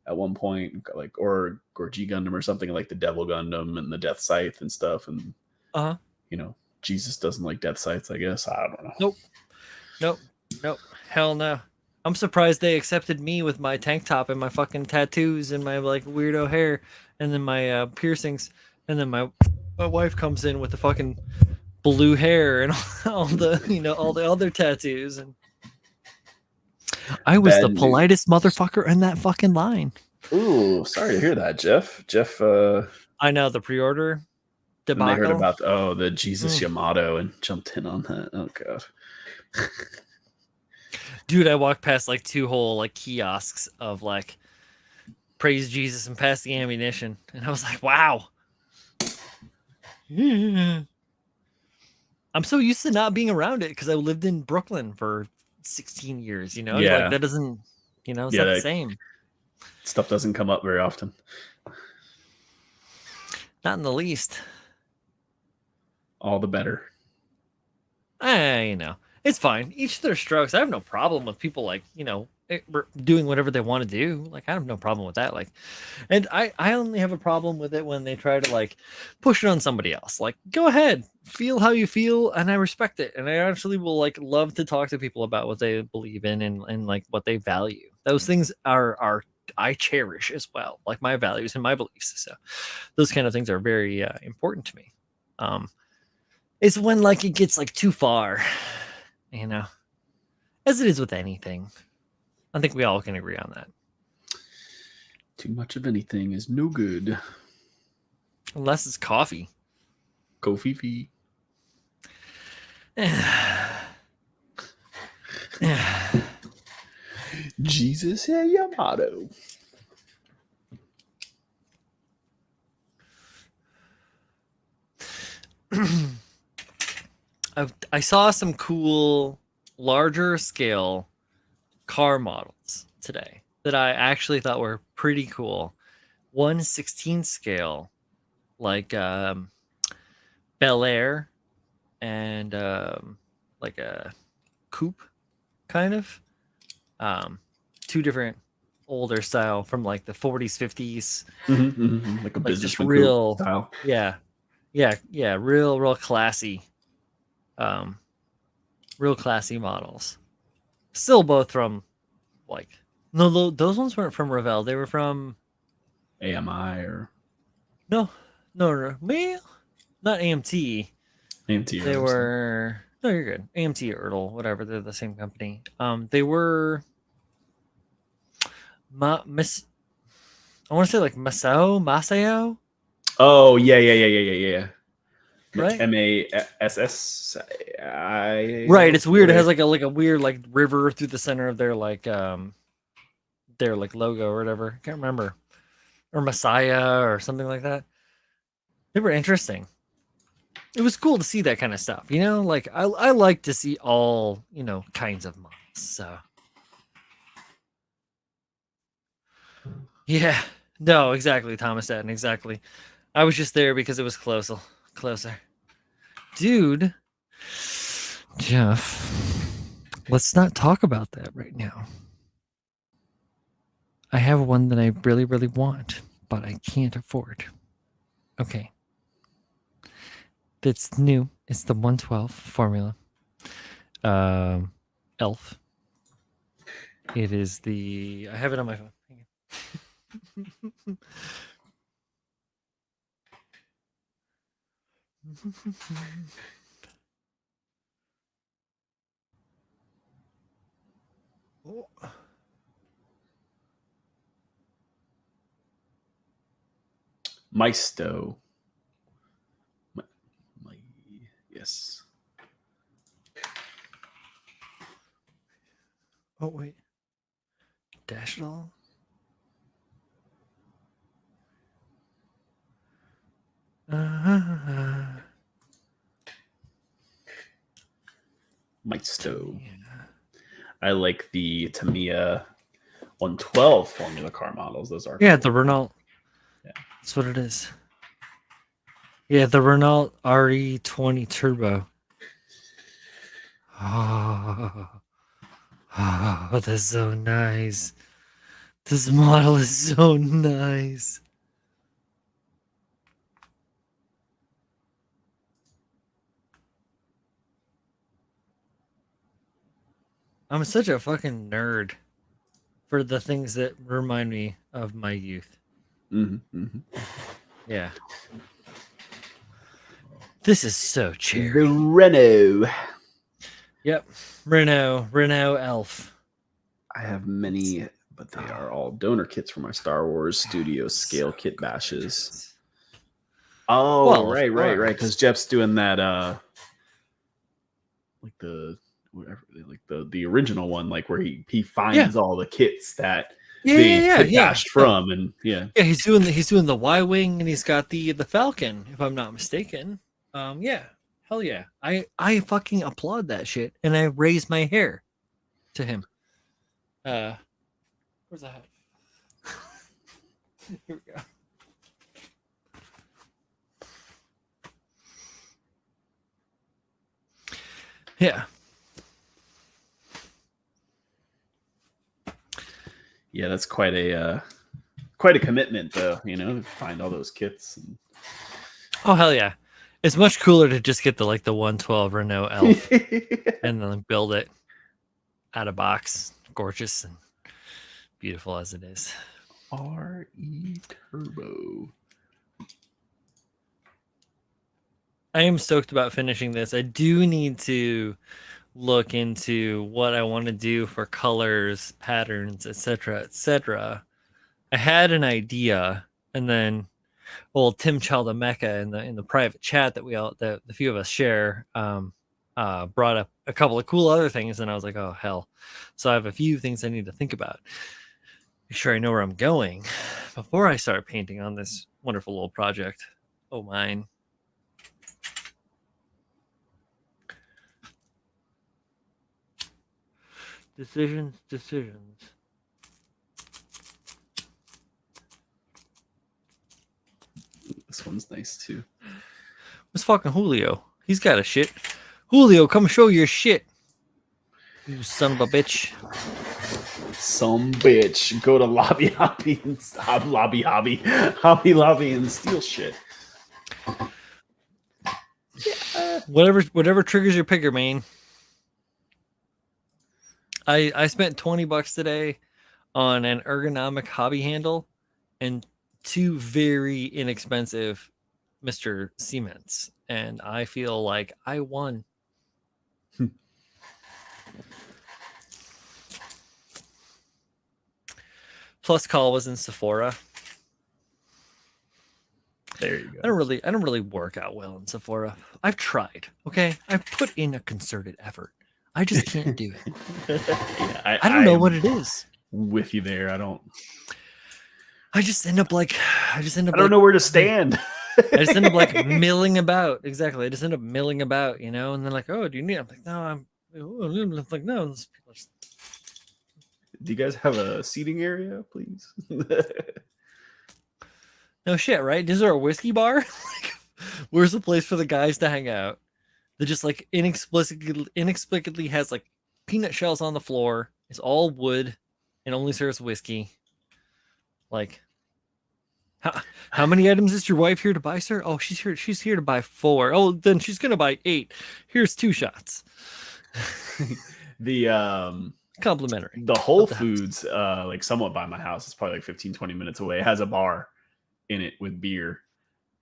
at one point, like or G Gundam or something, like the Devil Gundam and the Death Scythe and stuff. And Jesus doesn't like Death Scythes, I guess. I don't know. Nope. Hell no. I'm surprised they accepted me with my tank top and my fucking tattoos and my like weirdo hair and then my piercings, and then my wife comes in with the fucking blue hair and all the all the other tattoos, and I was the politest motherfucker in that fucking line. Ooh, sorry to hear that, Jeff. I know the pre-order debacle. And they heard about the Jesus Yamato and jumped in on that. Oh god. Dude, I walked past like 2 whole like kiosks of like praise Jesus and pass the ammunition. And I was like, wow. I'm so used to not being around it because I lived in Brooklyn for 16 years, you know? Yeah. Like, that doesn't, you know, it's not the same. Stuff doesn't come up very often. Not in the least. All the better. You know, it's fine. Each their strokes. I have no problem with people, like, you know, doing whatever they want to do. Like, I have no problem with that. Like, and I only have a problem with it when they try to, like, push it on somebody else. Like, go ahead, feel how you feel, and I respect it. And I actually will, like, love to talk to people about what they believe in and like what they value. Those things are I cherish as well, like my values and my beliefs. So those kind of things are very important to me. It's when, like, it gets, like, too far, you know, as it is with anything. I think we all can agree on that. Too much of anything is no good. Unless it's coffee. Kofifi. Jesus Yamato. I saw some cool, larger scale car models today that I actually thought were pretty cool. 1/16 scale, like Bel Air and like a coupe, kind of. Two different older style from like the 40s, 50s. Like a business real style. Yeah. Real classy. Real classy models. Still both from, like, no, those ones weren't from Revell. They were from AMI or no, me, not AMT. AMT. They were no, you're good. AMT or Ertl, whatever. They're the same company. They were I want to say like Masao. Oh yeah. Right? MASS. Right. It's weird. It has like a weird, like, river through the center of their logo or whatever. I can't remember. Or Messiah or something like that. They were interesting. It was cool to see that kind of stuff, you know? Like, I like to see all, you know, kinds of models. So yeah. No, exactly, Thomas Etten, exactly. I was just there because it was closer. Dude. Jeff, let's not talk about that right now. I have one that I really, really want, but I can't afford. Okay. It's new. It's the 112 formula. Elf. It is the... I have it on my phone. Oh. Maisto. Yes. Oh, wait. Dash it all? Maisto. Yeah. I like the Tamiya 112 formula car models. Those are cool. The Renault. Yeah, that's what it is. Yeah, the Renault RE20 Turbo. Oh, that's so nice. This model is so nice. I'm such a fucking nerd for the things that remind me of my youth. Yeah. This is so cherry. The Renault. Yep. Renault Elf. I have many, but they are all donor kits for my Star Wars Studio scale kit bashes. Oh, well, right. Because Jeff's doing that, like the whatever, like the original one, like where he finds all the kits that they dashed from, and yeah. He's doing the Y-wing, and he's got the Falcon, if I'm not mistaken. Yeah, hell yeah. I fucking applaud that shit, and I raise my hair to him. Where's that? Here we go. Yeah. Yeah, that's quite a commitment, though. You know, to find all those kits. Oh hell yeah! It's much cooler to just get the 112 Renault Elf and then build it out of box, gorgeous and beautiful as it is. RE Turbo. I am stoked about finishing this. I do need to look into what I want to do for colors, patterns, etc., etc. I had an idea, and then Tim Chaldamecca in the private chat that the few of us share brought up a couple of cool other things, and I was like, oh hell. So I have a few things I need to think about. Make sure I know where I'm going before I start painting on this wonderful little project. Oh mine. Decisions. This one's nice too. What's fucking Julio? He's got a shit. Julio, come show your shit. You son of a bitch. Some bitch. Go to Hobby Lobby and steal shit. Yeah. Whatever triggers your picker, man. I spent $20 today on an ergonomic hobby handle and 2 very inexpensive Mr. Cements, and I feel like I won. Plus call was in Sephora. There you go. I don't really work out well in Sephora. I've tried, okay? I've put in a concerted effort. I just can't do it. Yeah, I don't know what it is. With you there. I just end up I don't know where to stand. I just end up milling about. Exactly. I just end up milling about, you know, and they're like, oh, do you need it? I'm like, no, I'm like, no. Do you guys have a seating area, please? No shit, right? Is there a whiskey bar? Where's the place for the guys to hang out? That just inexplicably has peanut shells on the floor. It's all wood and only serves whiskey. How many items is your wife here to buy, sir? Oh, she's here to buy 4. Oh, then she's gonna buy 8. Here's 2 shots. The complimentary. The Whole Foods, somewhat by my house, it's probably 15-20 minutes away. It has a bar in it with beer.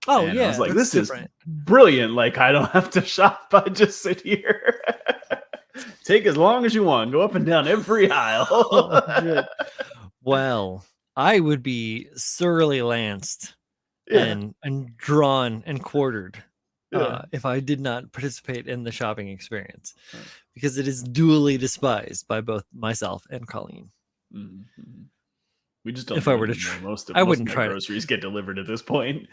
Oh, and yeah. I was like, this is brilliant. I don't have to shop. I just sit here. Take as long as you want. Go up and down every aisle. Oh, well, I would be sorely lanced and drawn and quartered if I did not participate in the shopping experience, because it is duly despised by both myself and Colleen. Mm-hmm. We just don't. If I were to most of my groceries get delivered at this point.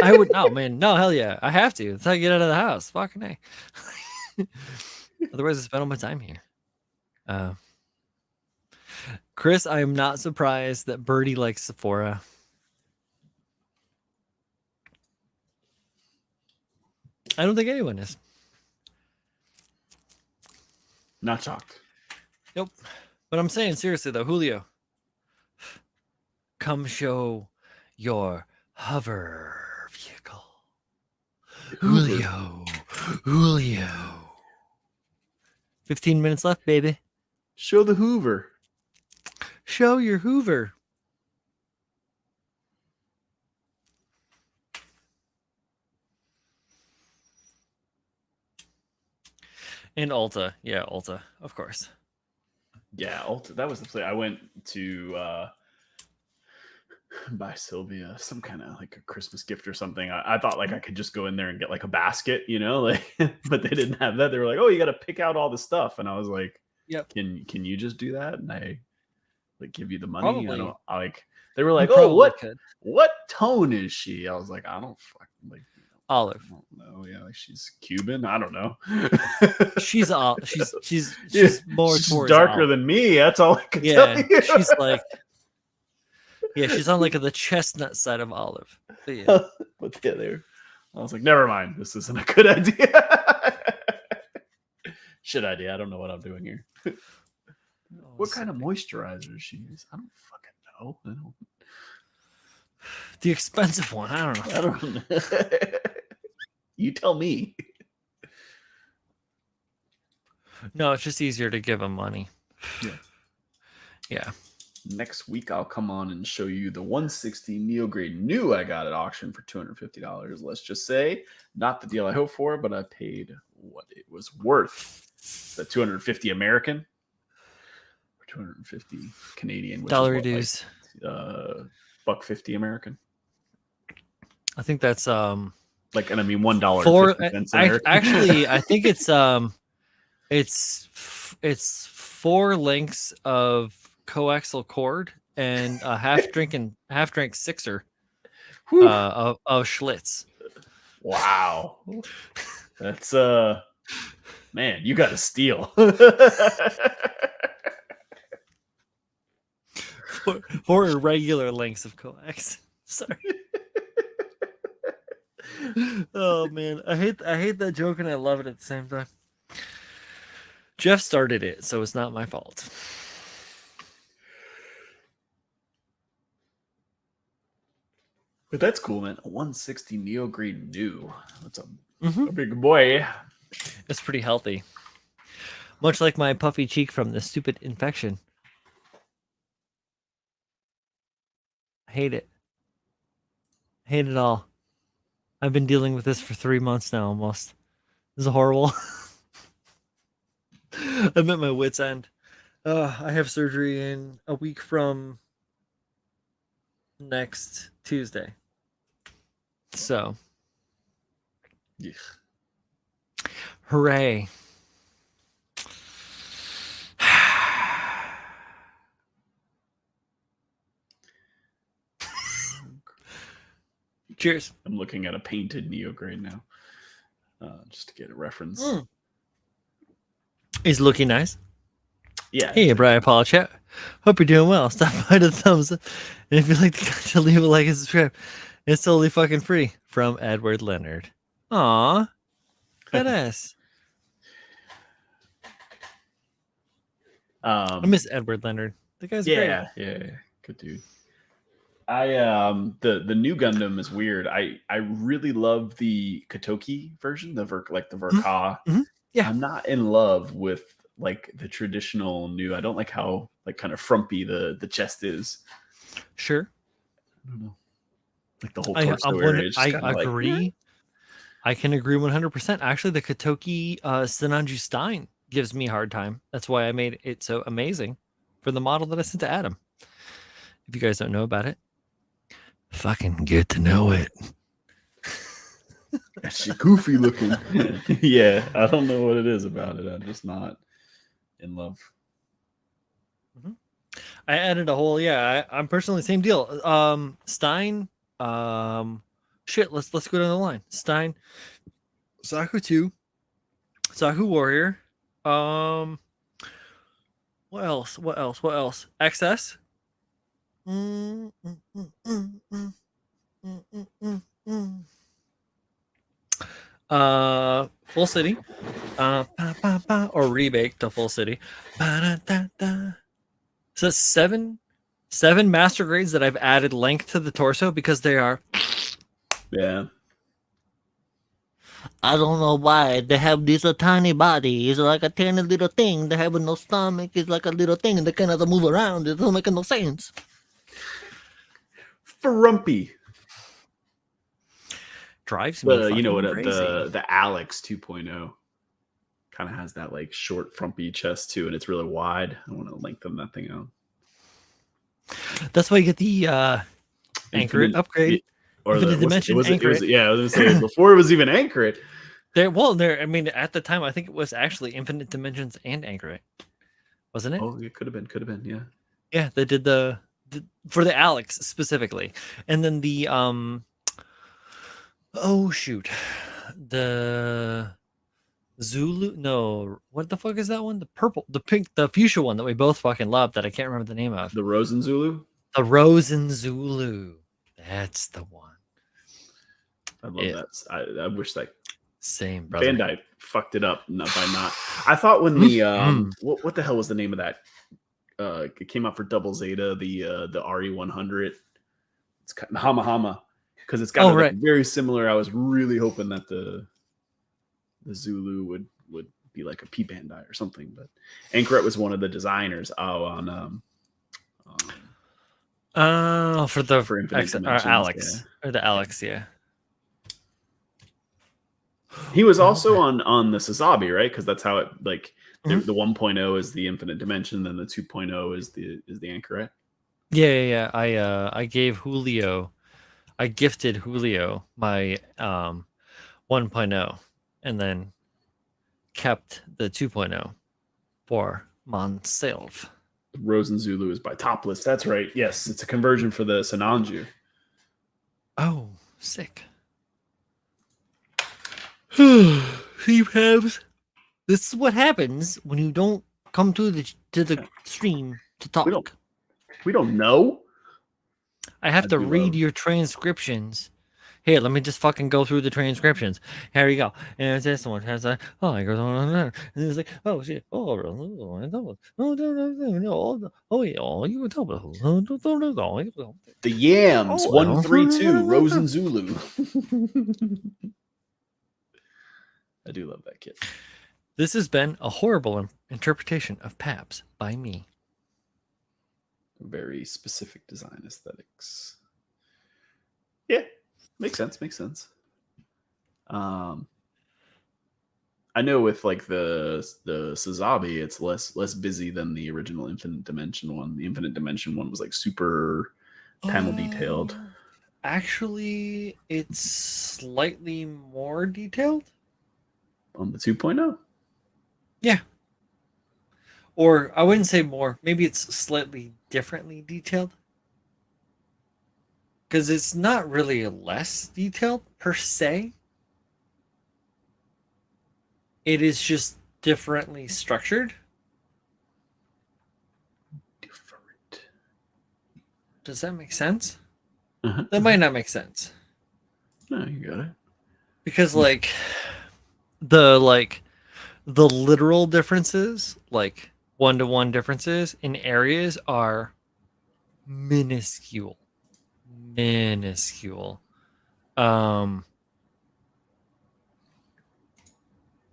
I would. Oh man, no, hell yeah, I have to. That's how I get out of the house. Fucking A. Otherwise, I spend all my time here. Chris, I am not surprised that Birdie likes Sephora. I don't think anyone is. Not shocked. Nope. But I'm saying seriously though, Julio, come show your hover vehicle. Julio. 15 minutes left, baby. Show the Hoover. Show your Hoover. And Ulta. Yeah, Ulta, of course. Yeah, Ulta. That was the place I went to buy Sylvia some kind of a Christmas gift or something. I thought I could just go in there and get a basket, you know, but they didn't have that. They were like, oh, you got to pick out all the stuff. And I was like, yep. Can you just do that? And like give you the money. Probably. They were like, You oh, probably could. what tone is she? I was like, I don't fucking like Olive. I don't know. Yeah, like she's Cuban. I don't know. She's more she's towards darker olive. than me. That's all I can tell you. She's like, she's on like the chestnut side of olive. But yeah, I was like, never mind. This isn't a good idea. Shit idea. I don't know what I'm doing here. What kind of moisturizer does she use? I don't fucking know. The expensive one. I don't know. You tell me. No, it's just easier to give them money. Yeah. Next week, I'll come on and show you the 160 Neo Grade New I got at auction for $250. Let's just say, not the deal I hoped for, but I paid what it was worth. The 250 American, or 250 Canadian, which dollar is reduce. $1.50 American. I think that's and I mean $1.50 actually I think it's 4 lengths of coaxial cord and a half drink sixer of Schlitz. Wow. That's man, you got to steal. Four irregular lengths of coax. Sorry. Oh man, I hate that joke and I love it at the same time. Jeff started it, so it's not my fault. But that's cool, man. A 160 Neo Grade New. That's a big boy. It's pretty healthy. Much like my puffy cheek from the stupid infection. I hate it. Hate it all. I've been dealing with this for 3 months now almost. This is horrible. I'm at my wit's end. I have surgery in a week from next Tuesday. So. Yeah. Hooray. Cheers. I'm looking at a painted Neo Grade now. Just to get a reference. Is looking nice. Yeah. Hey, Brian Paul chat. Hope you're doing well. Stop by the thumbs up. And if you'd like to leave a like and subscribe, it's totally fucking free. From Edward Leonard. Aw. Badass. I miss Edward Leonard. The guy's great. Yeah. Good dude. The new Gundam is weird. I really love the KotoKai version, the Verka. Mm-hmm. Yeah. I'm not in love with like the traditional new. I don't like how like kind of frumpy the chest is. Sure. I don't know. Like the whole torso area. I agree. I can agree 100%. Actually, the KotoKai Sinanju Stein gives me a hard time. That's why I made it so amazing for the model that I sent to Adam. If you guys don't know about it, fucking get to know it. That shit goofy looking. Yeah, I don't know what it is about it. I'm just not in love. Mm-hmm. I added a whole I'm personally same deal. Stein, shit, let's go down the line. Stein, Saku 2, Saku Warrior, what else? XS. Full City, or rebake to Full City. So 7 master grades that I've added length to the torso because they are. Yeah. I don't know why they have this tiny body. It's like a tiny little thing. They have no stomach. It's like a little thing, and they cannot move around. It doesn't make no sense. Frumpy. Drives me you know what? crazy. The Alex 2.0 kind of has that like short, frumpy chest too, and it's really wide. I want to lengthen that thing out. That's why you get the Anchor upgrade. Or Infinite Dimension Anchor. I was gonna say before it was even Anchor. I mean, at the time, I think it was actually Infinite Dimensions and Anchor, wasn't it? Oh, it could have been. Yeah. Yeah, they did the for the Alex specifically, and then the oh shoot, the Zulu. No, what the fuck is that one? The purple, the pink, the fuchsia one that we both fucking love that I can't remember the name of. The Rosen Zulu. The Rosen Zulu. That's the one. I love that. I wish that same brother. Bandai fucked it up by not. I thought when the what the hell was the name of that? It came out for Double Zeta, the RE100. It's Hama Hama because it's got like very similar. I was really hoping that the Zulu would be like a P Bandai or something, but Anchoret was one of the designers. For Infinite Alex, yeah. Or the Alex, yeah. He was also on the Sazabi, right? Because that's how it like the 1.0 is the Infinite Dimension, then the 2.0 is the Anchoret. Yeah. I gave Julio, I gifted Julio my 1.0, and then kept the 2.0 for myself. Rosen Zulu is by Topless. That's right. Yes, it's a conversion for the Sananju. Oh, sick. You have. This is what happens when you don't come to the stream to talk. We don't know. I have to read your transcriptions. Here, let me just fucking go through the transcriptions. Here you go. And this one has a I goes on and it's like, oh shit, oh yeah, you can tell the Yams 132 Rosen Zulu. I do love that kit. This has been a horrible interpretation of Pabs by me. Very specific design aesthetics. Yeah, makes sense. I know with like the Sazabi, it's less busy than the original Infinite Dimension one. The Infinite Dimension one was like super panel detailed. Actually, it's slightly more detailed on the 2.0. Yeah. Or I wouldn't say more. Maybe it's slightly differently detailed. Because it's not really less detailed per se. It is just differently structured. Different. Does that make sense? That might not make sense. No, you got it. Because the literal differences, like one-to-one differences in areas are minuscule.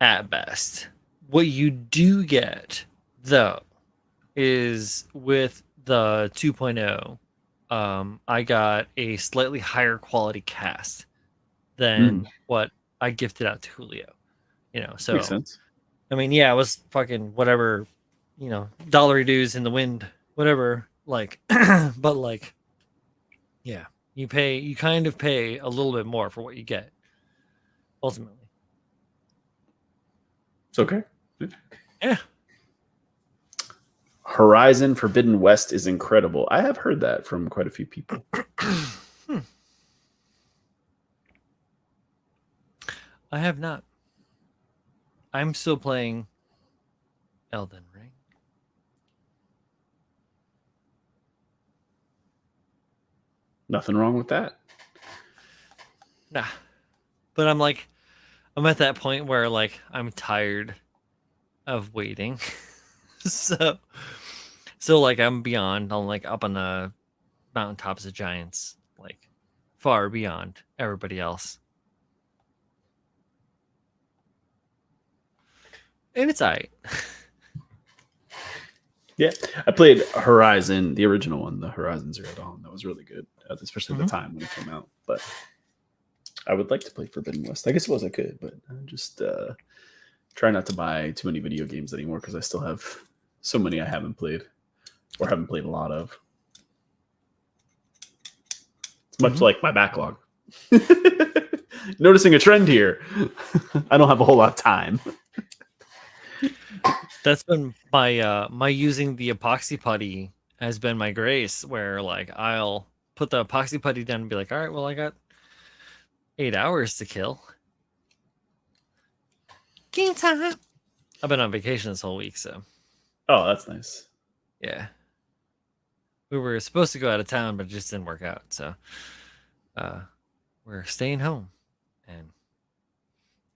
At best. What you do get though is with the 2.0, I got a slightly higher quality cast than what I gifted out to Julio. So makes sense. I mean, yeah, it was fucking whatever, dollary dues in the wind, whatever. But yeah, you kind of pay a little bit more for what you get. Ultimately, it's okay. Yeah. Horizon Forbidden West is incredible. I have heard that from quite a few people. I have not. I'm still playing Elden Ring. Nothing wrong with that. Nah. But I'm at that point where I'm tired of waiting. so I'm beyond. I'm up on the mountaintops of giants, far beyond everybody else. And it's alright. Yeah, I played Horizon, the original one, the Horizon Zero Dawn. That was really good, especially at the time when it came out. But I would like to play Forbidden West. I guess I could, but I just try not to buy too many video games anymore because I still have so many I haven't played or haven't played a lot of. It's much like my backlog. Noticing a trend here. I don't have a whole lot of time. That's been my using the epoxy putty has been my grace, where like I'll put the epoxy putty down and be like, all right, well, I got 8 hours to kill. Game time. I've been on vacation this whole week, so Oh, that's nice. yeah. We were supposed to go out of town, but it just didn't work out. So we're staying home, and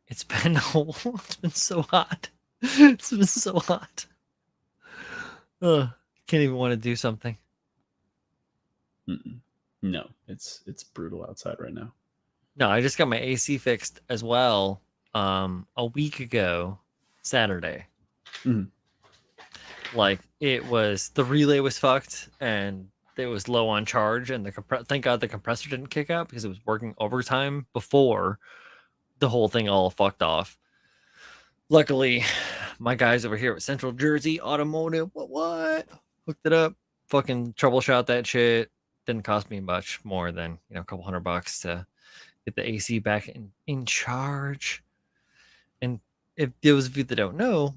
it's been it's been so hot. It's been so hot. Can't even want to do something. No, it's brutal outside right now. No, I just got my AC fixed as well. A week ago, Saturday. Like it was, the relay was fucked and it was low on charge, and thank God the compressor didn't kick out because it was working overtime before the whole thing all fucked off. Luckily, my guys over here at Central Jersey Automotive, what hooked it up, fucking troubleshot that shit. Didn't cost me much more than a couple $100 to get the AC back in charge. And if those of you that don't know,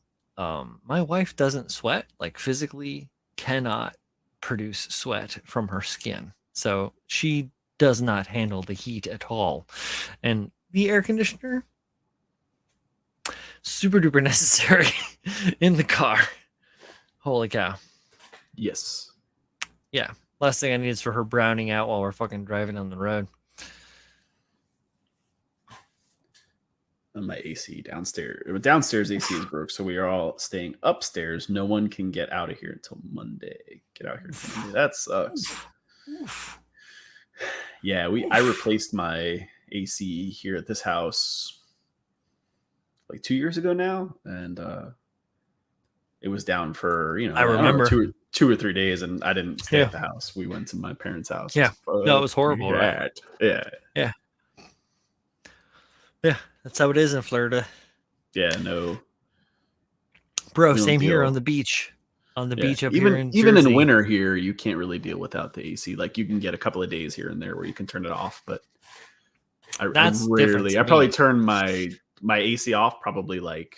my wife doesn't sweat, like physically cannot produce sweat from her skin. So she does not handle the heat at all. And the air conditioner, super duper necessary in the car. Holy cow. Yes. Yeah. Last thing I need is for her browning out while we're fucking driving on the road. And my AC downstairs AC is broke, so we are all staying upstairs. No one can get out of here until Monday. Get out here until Monday. That sucks. Yeah, I replaced my AC here at this house like 2 years ago now, and it was down for I remember 2 or 3 days, and I didn't stay at the house. We went to my parents' house. Yeah, no, it was horrible, right? Yeah. That's how it is in Florida. Yeah, no, bro. Same here on the beach. On the beach up here in even Jersey. in winter here, you can't really deal without the AC. Like you can get a couple of days here and there where you can turn it off, but I probably turn my AC off probably like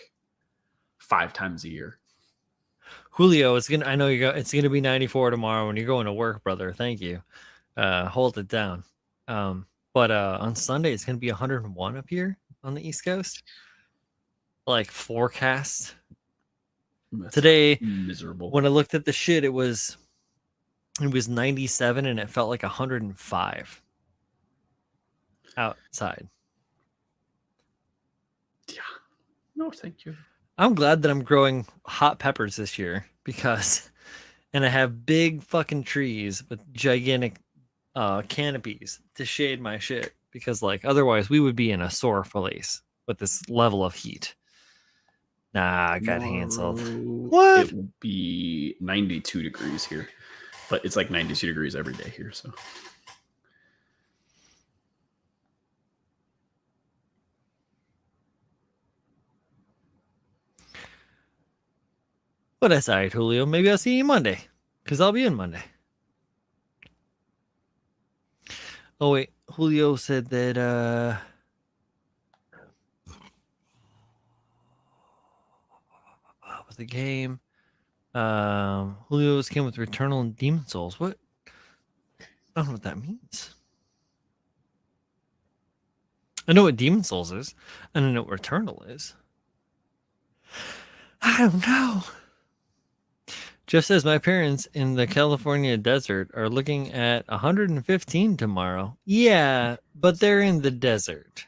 5 times a year. Julio, it's gonna be 94 tomorrow when you're going to work, brother. Thank you. Hold it down. But on Sunday it's gonna be 101 up here on the East Coast. Like forecast. That's today miserable. When I looked at the shit, it was 97 and it felt like 105 outside. Yeah. No, thank you. I'm glad that I'm growing hot peppers this year and I have big fucking trees with gigantic canopies to shade my shit, because like otherwise we would be in a sore place with this level of heat. Nah, I got canceled. What? It will be 92 degrees here, but it's like 92 degrees every day here. So But that's all right, Julio. Maybe I'll see you Monday, because I'll be in Monday. Oh wait, Julio said that with the game, Julio's came with Returnal and Demon Souls. What? I don't know what that means. I know what Demon Souls is. I don't know what Returnal is. I don't know. Jeff says my parents in the California desert are looking at 115 tomorrow. Yeah, but they're in the desert.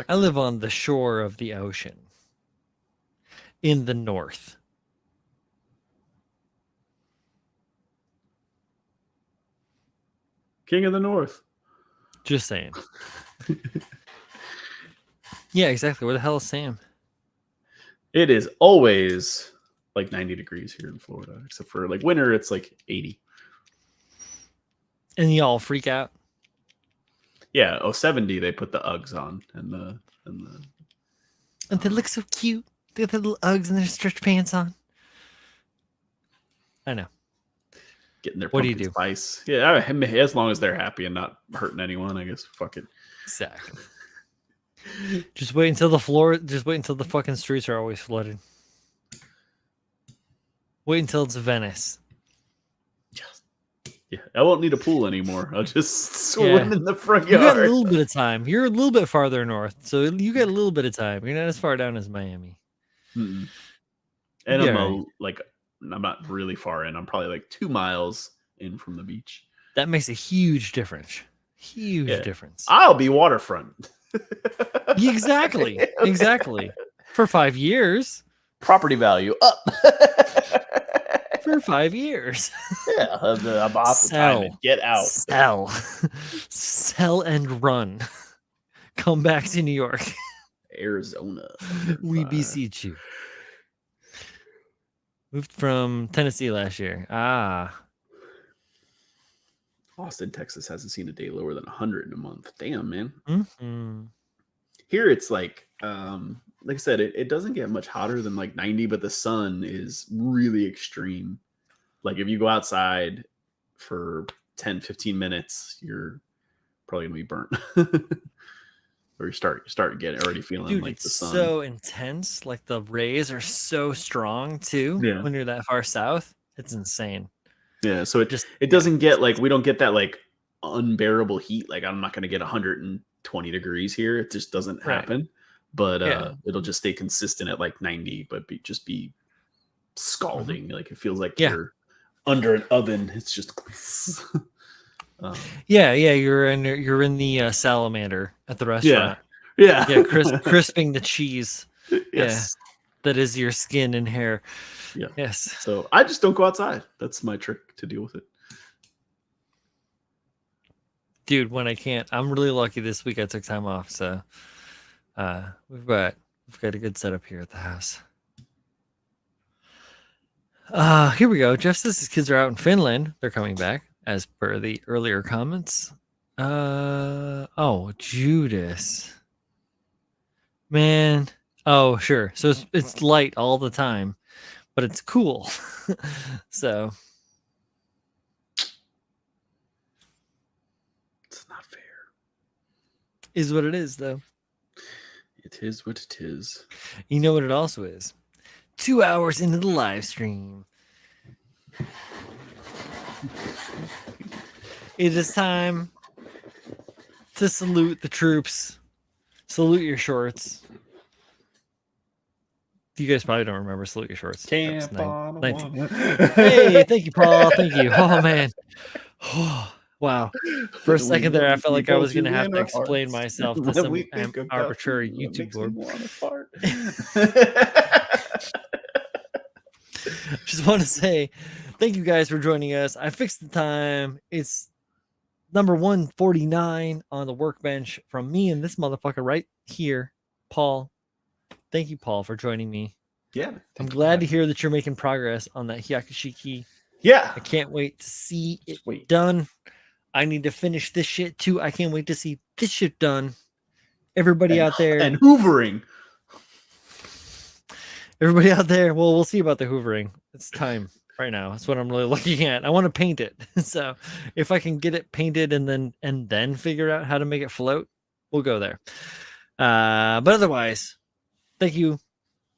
I live on the shore of the ocean in the north. King of the North. Just saying. Yeah, exactly. Where the hell is Sam? It is always like 90 degrees here in Florida, except for like winter, it's like 80. And y'all freak out? Yeah, 70 they put the Uggs on and they look so cute. They got their little Uggs and their stretch pants on. I know. Getting their what do you pumpkin do? Spice. Yeah, as long as they're happy and not hurting anyone, I guess. Fuck it. Exactly. Just wait until the fucking streets are always flooded. Wait until it's Venice. Yeah, I won't need a pool anymore. I'll just swim in the front You got a yard. little bit of time. You're a little bit farther north, so you got a little bit of time. You're not as far down as Miami. And Yeah, I'm I'm not really far in. I'm probably like 2 miles in from the beach. That makes a huge difference. Huge difference. I'll be waterfront. Exactly. Exactly. For 5 years. Property value up. For 5 years. Yeah, I'm off the time and get out. Sell and run. Come back to New York. Arizona. We beseech you. Moved from Tennessee last year. Austin, Texas hasn't seen a day lower than 100 in a month. Damn, man. Mm-hmm. Here it's like I said, it doesn't get much hotter than like 90, but the sun is really extreme. Like if you go outside for 10, 15 minutes, you're probably gonna be burnt. Or you start getting already feeling Dude, like the it's sun. so intense. Like the rays are so strong too. Yeah. When you're that far south, it's insane. Yeah, so it doesn't get like, we don't get that like unbearable heat. Like I'm not gonna get 120 degrees here. It just doesn't happen. But it'll just stay consistent at like 90, but just be scalding. Mm-hmm. Like it feels like you're under an oven. It's just you're in the salamander at the restaurant. Crisping the cheese. Yes, that is your skin and hair. Yeah. Yes. So I just don't go outside. That's my trick to deal with it. Dude, when I can't, I'm really lucky this week. I took time off, so we've got a good setup here at the house. Here we go. Jeff says his kids are out in Finland. They're coming back, as per the earlier comments. Judas. Man. Oh, sure. So it's light all the time, but it's cool. So it's not fair. Is what it is, though. It is what it is. You know what it also is? 2 hours into the live stream. It is time to salute the troops. Salute your shorts. You guys probably don't remember Salute Your Shorts. Hey, thank you, Paul. Thank you. Oh, man. Oh, wow. For a second there, I felt like I was going to have to explain myself to some arbitrary YouTube board. Just want to say thank you guys for joining us. I fixed the time. It's number 149 on the workbench from me and this motherfucker right here, Paul. Thank you, Paul, for joining me. Yeah. I'm glad to hear that you're making progress on that Hyakushiki. Yeah. I can't wait to see it done. I need to finish this shit too. I can't wait to see this shit done. Everybody out there. And hoovering. Everybody out there. Well, we'll see about the hoovering. It's time right now. That's what I'm really looking at. I want to paint it. So if I can get it painted and then figure out how to make it float, we'll go there. But otherwise, thank you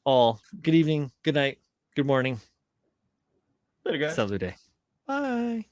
all. Good evening, good night, good morning. Later, guys. Salute. Bye.